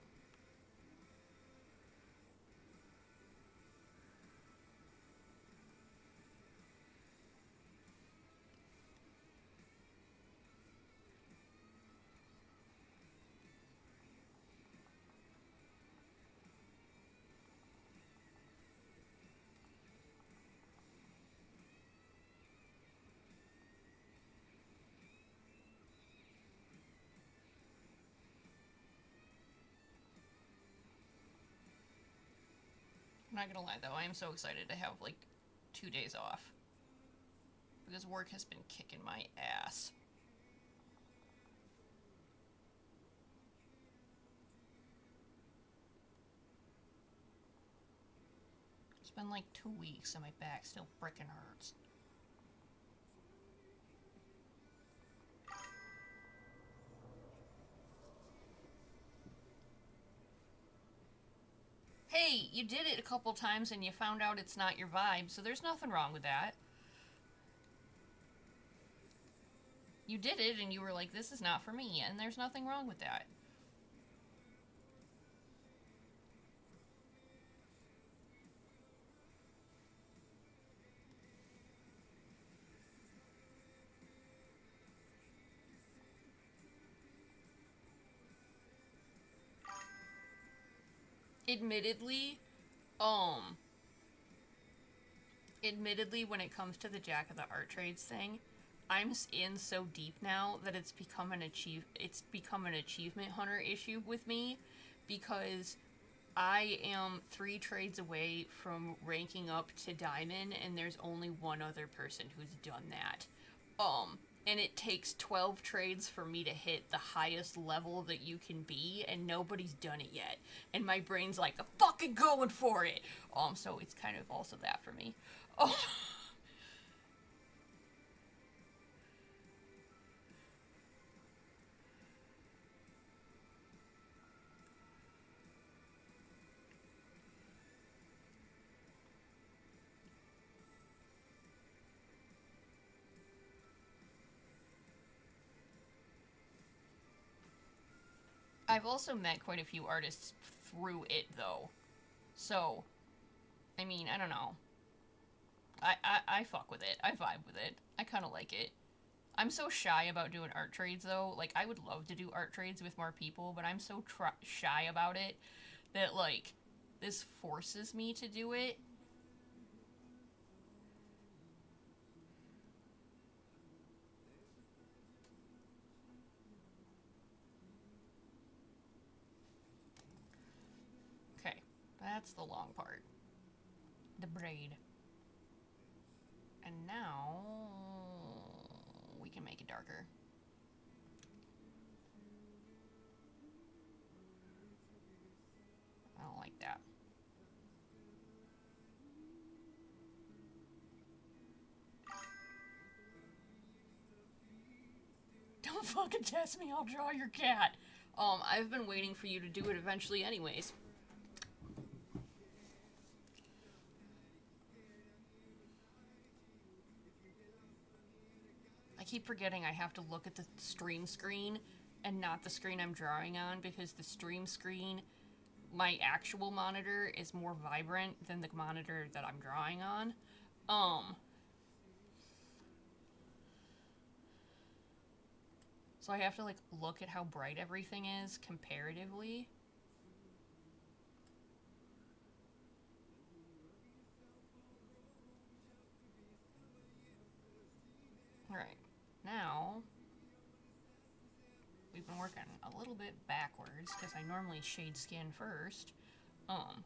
I'm not gonna lie though, I am so excited to have like 2 days off. Because work has been kicking my ass. It's been like 2 weeks and my back still frickin' hurts. Hey, you did it a couple times and you found out it's not your vibe, so there's nothing wrong with that. You did it and you were like, this is not for me, and there's nothing wrong with that. Admittedly, um, when it comes to the Jack of the Art Trades thing, I'm in so deep now that it's become an achievement hunter issue with me, because I am 3 trades away from ranking up to diamond, and there's only one other person who's done that. And it takes 12 trades for me to hit the highest level that you can be, and nobody's done it yet. And my brain's like, I'm fucking going for it! So it's kind of also that for me. Oh. I've also met quite a few artists through it, though. So, I mean, I don't know. I fuck with it. I vibe with it. I kind of like it. I'm so shy about doing art trades, though. Like, I would love to do art trades with more people, but I'm so shy about it that, like, this forces me to do it. Okay, that's the long part. The braid. And now we can make it darker. I don't like that. Don't fucking test me, I'll draw your cat. I've been waiting for you to do it eventually anyways. I keep forgetting I have to look at the stream screen and not the screen I'm drawing on, because the stream screen, my actual monitor, is more vibrant than the monitor that I'm drawing on. Um, so I have to like look at how bright everything is comparatively. Alright, now we've been working a little bit backwards because I normally shade skin first. Um,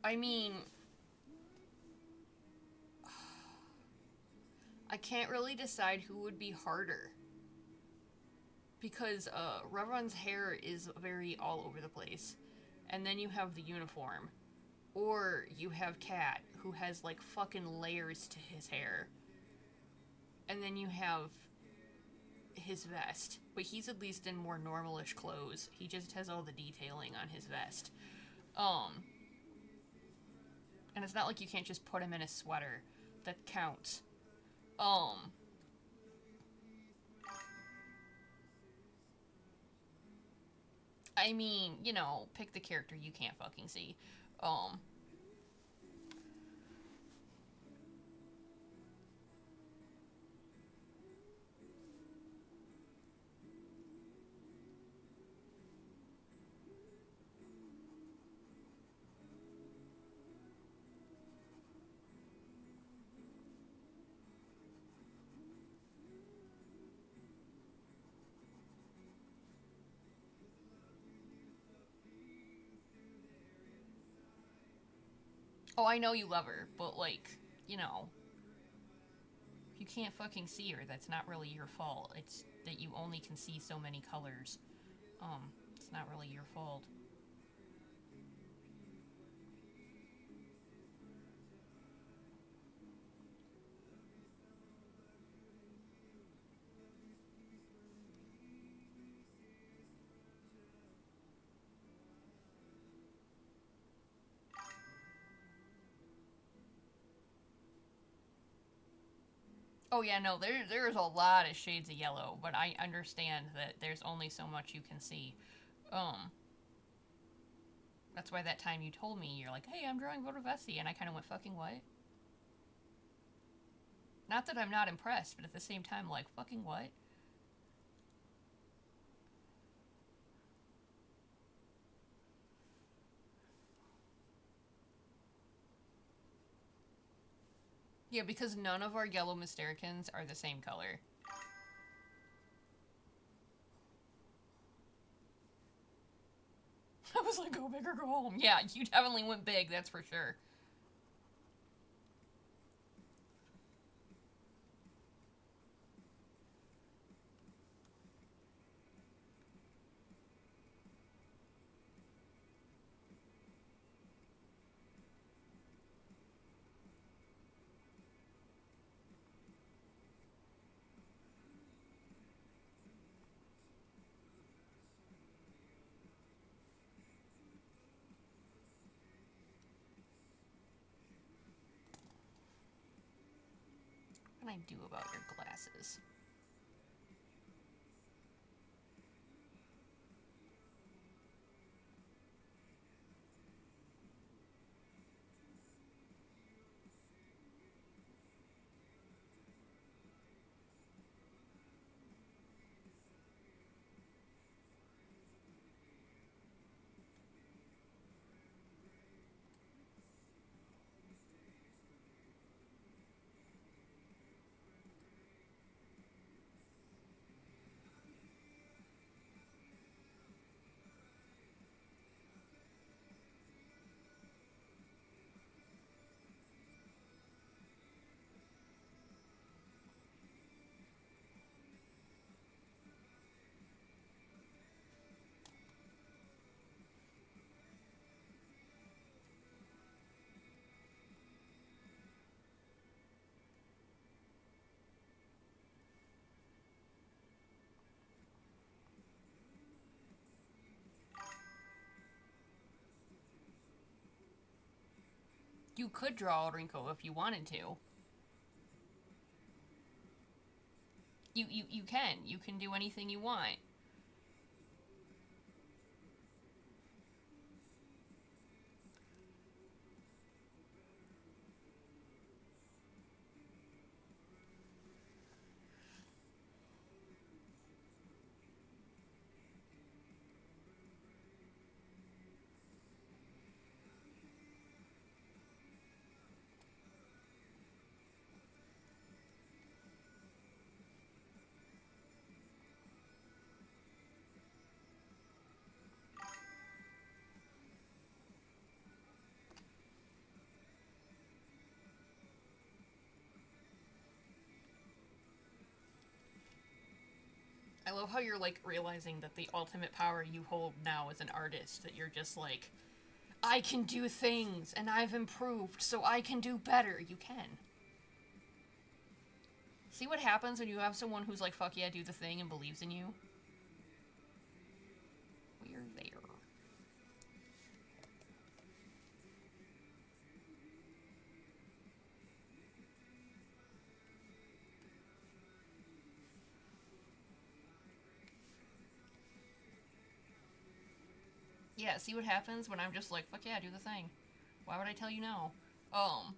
I mean, I can't really decide who would be harder because Revron's hair is very all over the place, and then you have the uniform, or you have Cat who has like fucking layers to his hair, and then you have his vest, but he's at least in more normalish clothes. He just has all the detailing on his vest. Um, and it's not like you can't just put him in a sweater. That counts. Um, I mean, you know, pick the character you can't fucking see. Um, oh, I know you love her, but like, you know, if you can't fucking see her, that's not really your fault. It's that you only can see so many colors. It's not really your fault. Oh yeah, no, there's a lot of shades of yellow, but I understand that there's only so much you can see. Um, that's why that time you told me you're like, hey, I'm drawing Vodavesi, and I kind of went fucking what? Not that I'm not impressed, but at the same time, like fucking what? Yeah, because none of our yellow Mystericans are the same color. I was like, go big or go home. Yeah, you definitely went big, that's for sure. What can I do about your glasses? You could draw a Rinko if you wanted to. You can. You can do anything you want. I love how you're like realizing that the ultimate power you hold now as an artist, that you're just like, I can do things and I've improved, so I can do better. You can. See what happens when you have someone who's like, fuck yeah, do the thing and believes in you? We're there. Yeah, see what happens when I'm just like, fuck yeah, do the thing. Why would I tell you no? Um,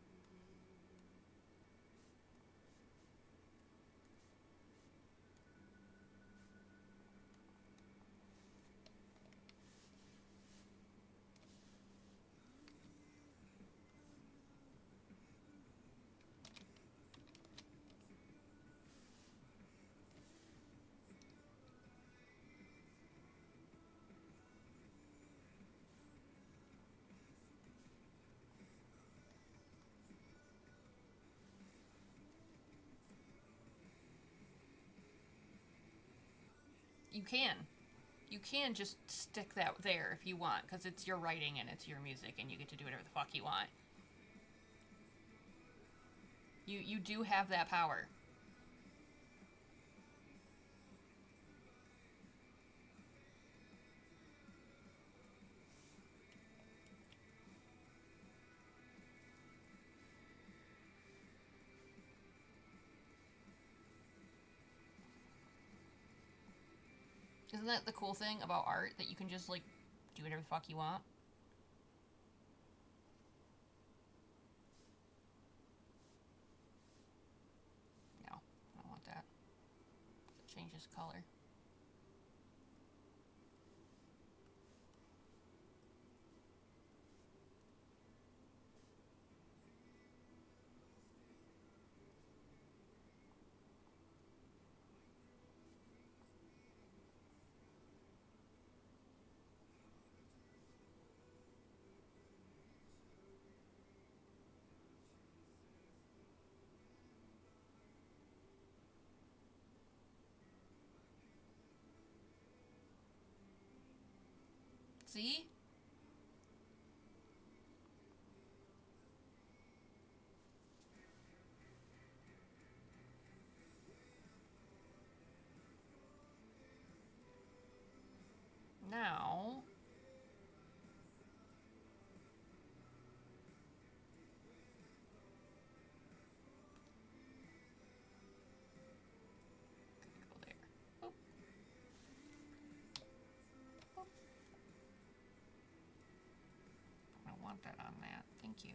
you can. You can just stick that there if you want, because it's your writing and it's your music and you get to do whatever the fuck you want. You do have that power. Isn't that the cool thing about art? That you can just, like, do whatever the fuck you want? No, I don't want that. It changes color. See? Now... Go there. Boop. Boop. I don't want that on that. Thank you.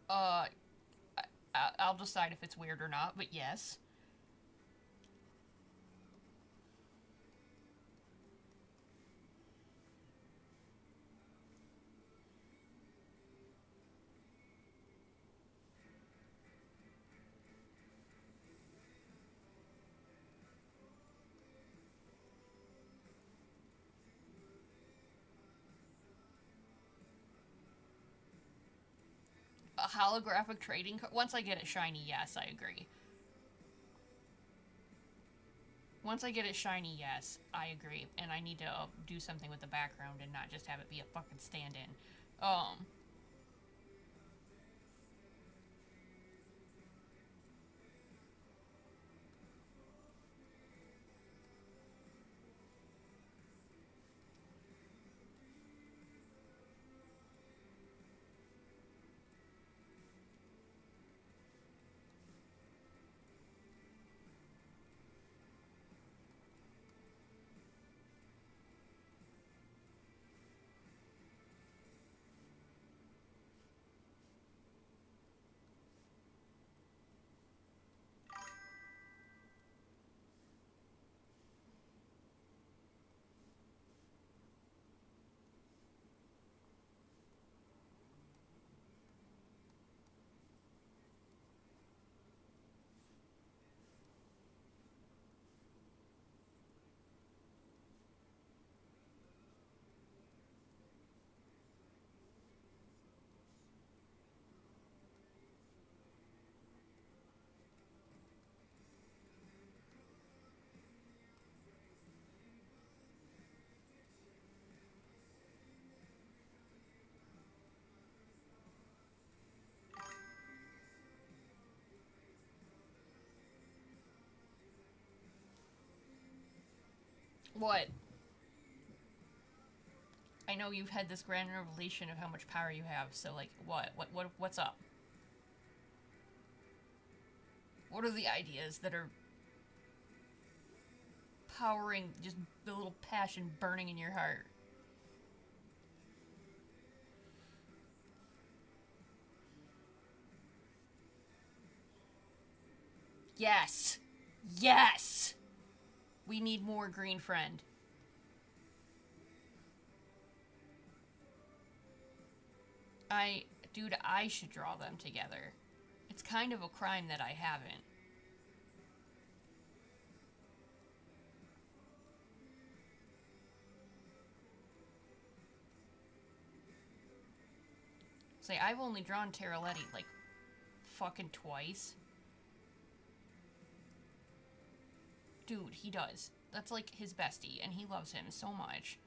Uh, I'll decide if it's weird or not, but yes. A holographic trading card. Once I get it shiny, yes, I agree. Once I get it shiny, yes, I agree. And I need to do something with the background and not just have it be a fucking stand-in. Um, What? I know you've had this grand revelation of how much power you have, so, like, what? What's up? What are the ideas that are powering just the little passion burning in your heart? Yes! Yes! We need more green friend. Dude, I should draw them together. It's kind of a crime that I haven't. Say, I've only drawn Terraletti, like, fucking twice. Dude, he does. That's, like, his bestie, and he loves him so much.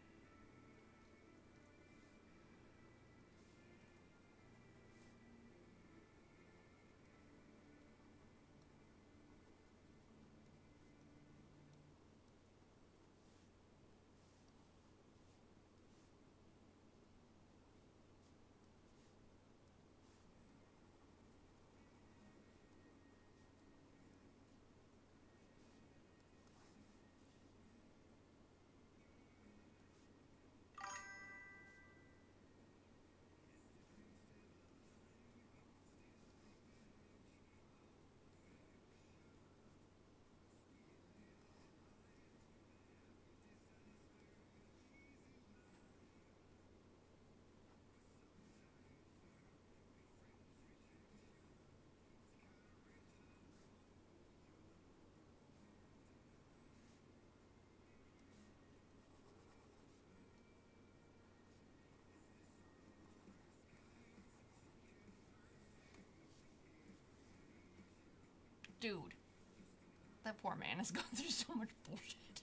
Dude, that poor man has gone through so much bullshit.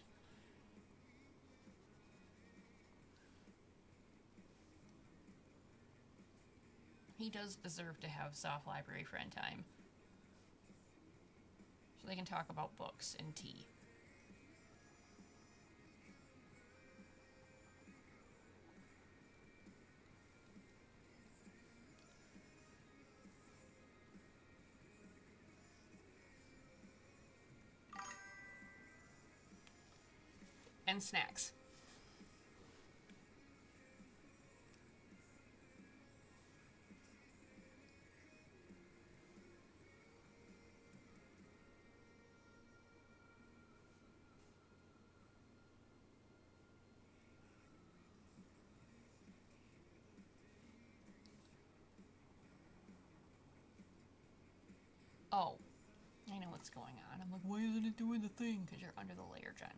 He does deserve to have soft library friend time. So they can talk about books and tea. And snacks. Oh, I know what's going on. I'm like, why isn't it doing the thing? Because you're under the layer gen.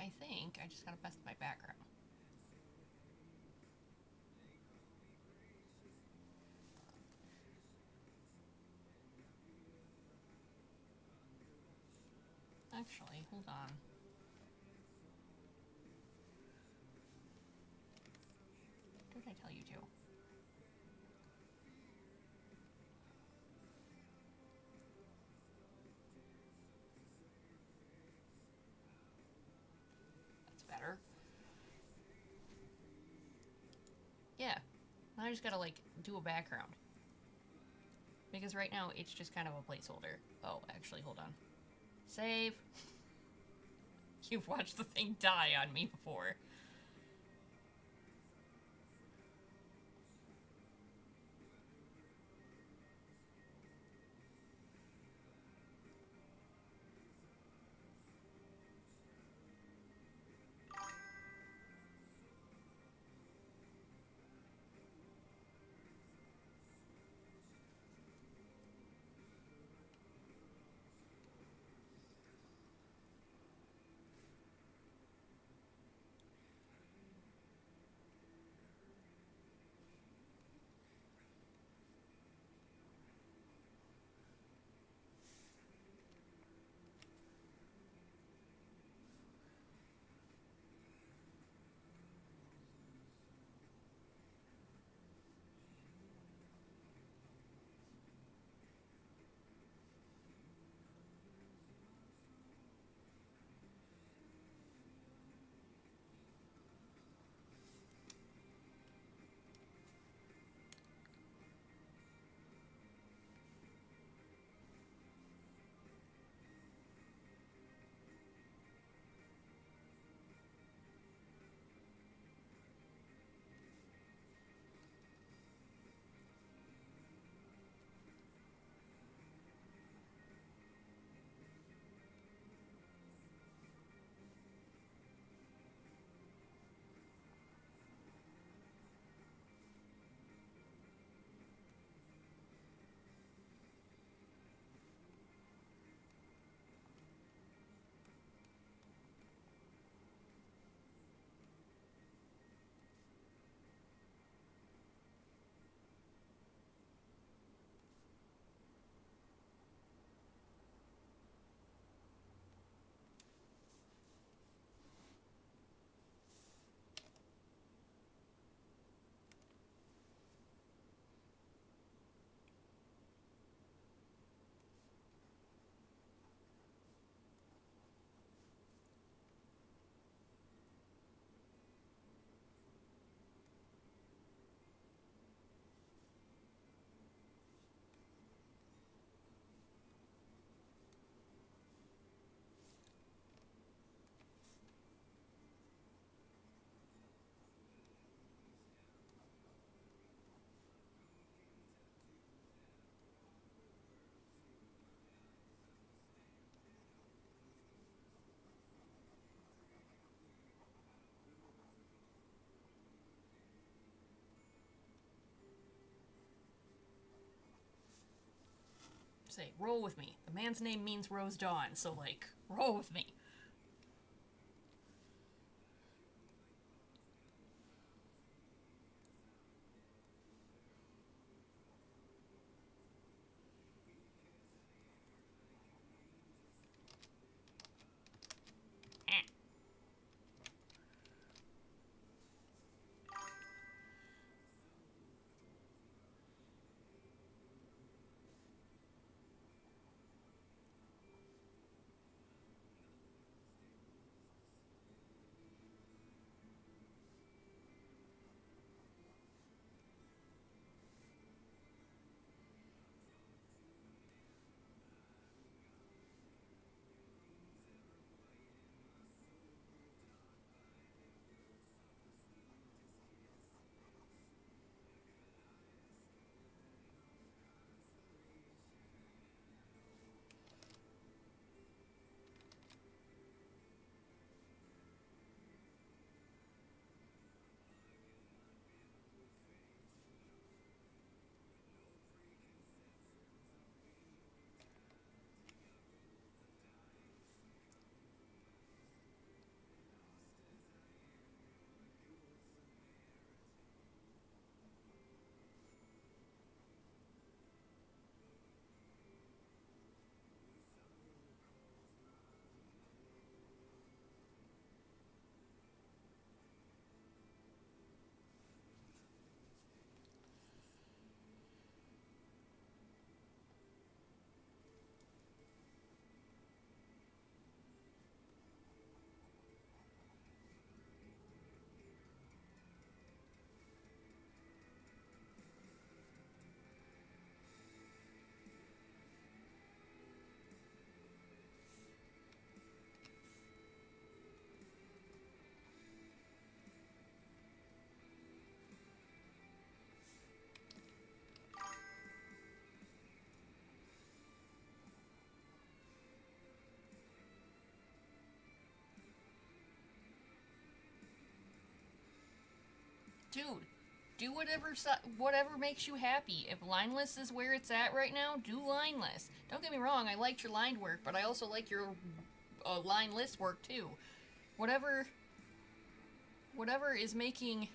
I think I just gotta mess with my background. Actually, hold on. What did I tell you to? That's better. Yeah. Now I just gotta, like, do a background. Because right now it's just kind of a placeholder. Oh, actually, hold on. Save. You've watched the thing die on me before. Say, roll with me. The man's name means Rose Dawn, so, like, roll with me. Eh. dude, do whatever makes you happy. If lineless is where it's at right now, do lineless. Don't get me wrong, I liked your lined work, but I also like your lineless work too. Whatever is making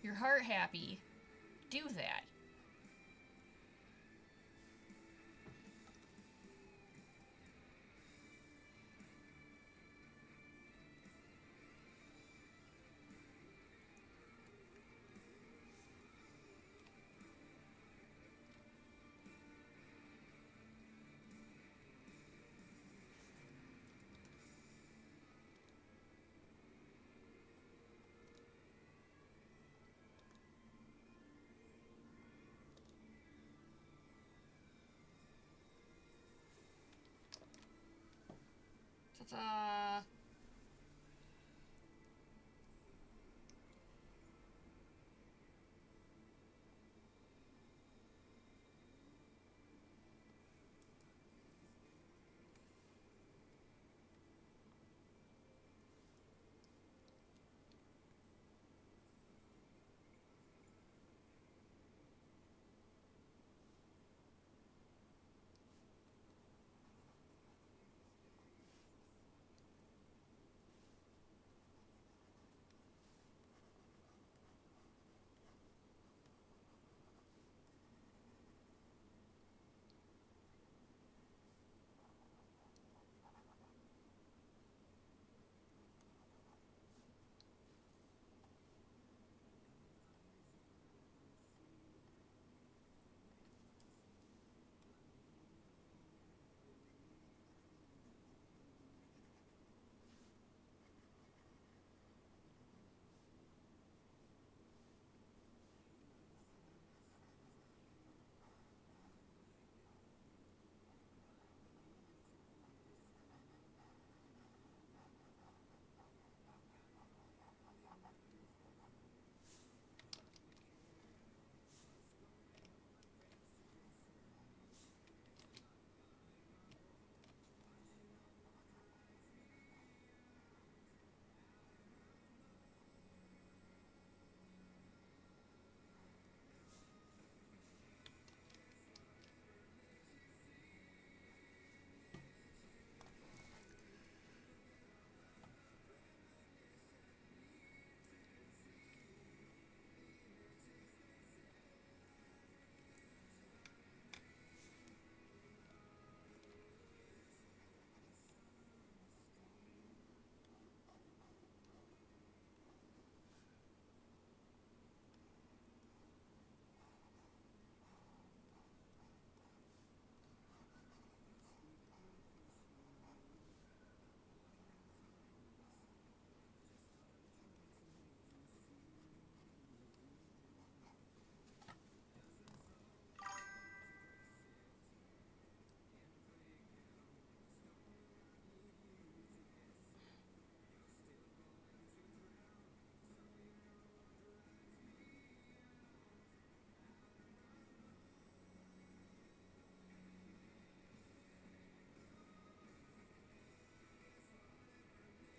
your heart happy, do that. Ta-ta!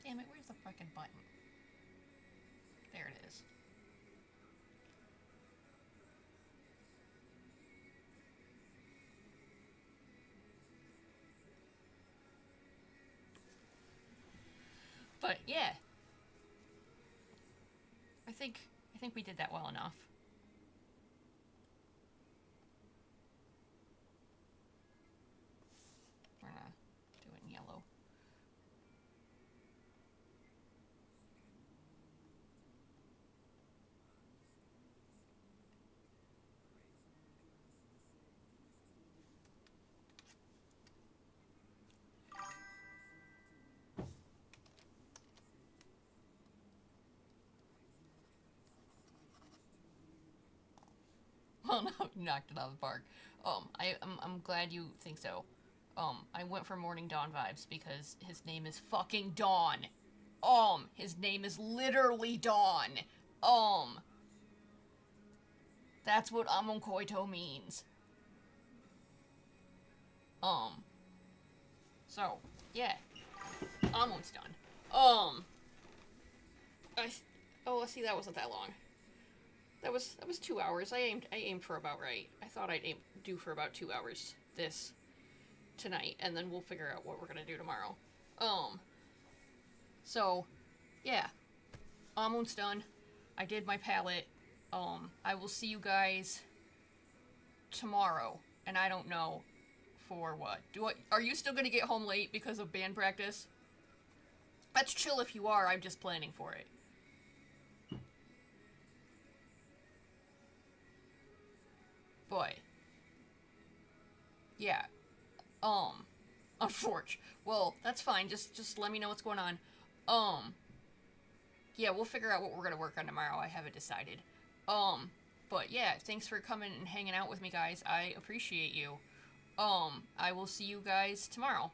Damn it, where's the fucking button? There it is. But yeah, I think we did that well enough. We're gonna do it in yellow. Well, no, you knocked it out of the park. I'm glad you think so. I went for Morning Dawn vibes because his name is fucking Dawn. His name is literally Dawn. That's what Amon Koito means. So, yeah. Amon's done. I, oh, let's see, that wasn't that long. That was 2 hours. I aimed for about right. I thought do for about 2 hours this tonight, and then we'll figure out what we're gonna do tomorrow. Um. So, yeah, almost done. I did my palette. I will see you guys tomorrow, and I don't know for what. Are you still gonna get home late because of band practice? That's chill if you are. I'm just planning for it. But yeah, unfortunately. Well, that's fine. Just let me know what's going on. Um, yeah, we'll figure out what we're gonna work on tomorrow. I haven't decided. Um, but yeah, thanks for coming and hanging out with me, guys. I appreciate you. I will see you guys tomorrow.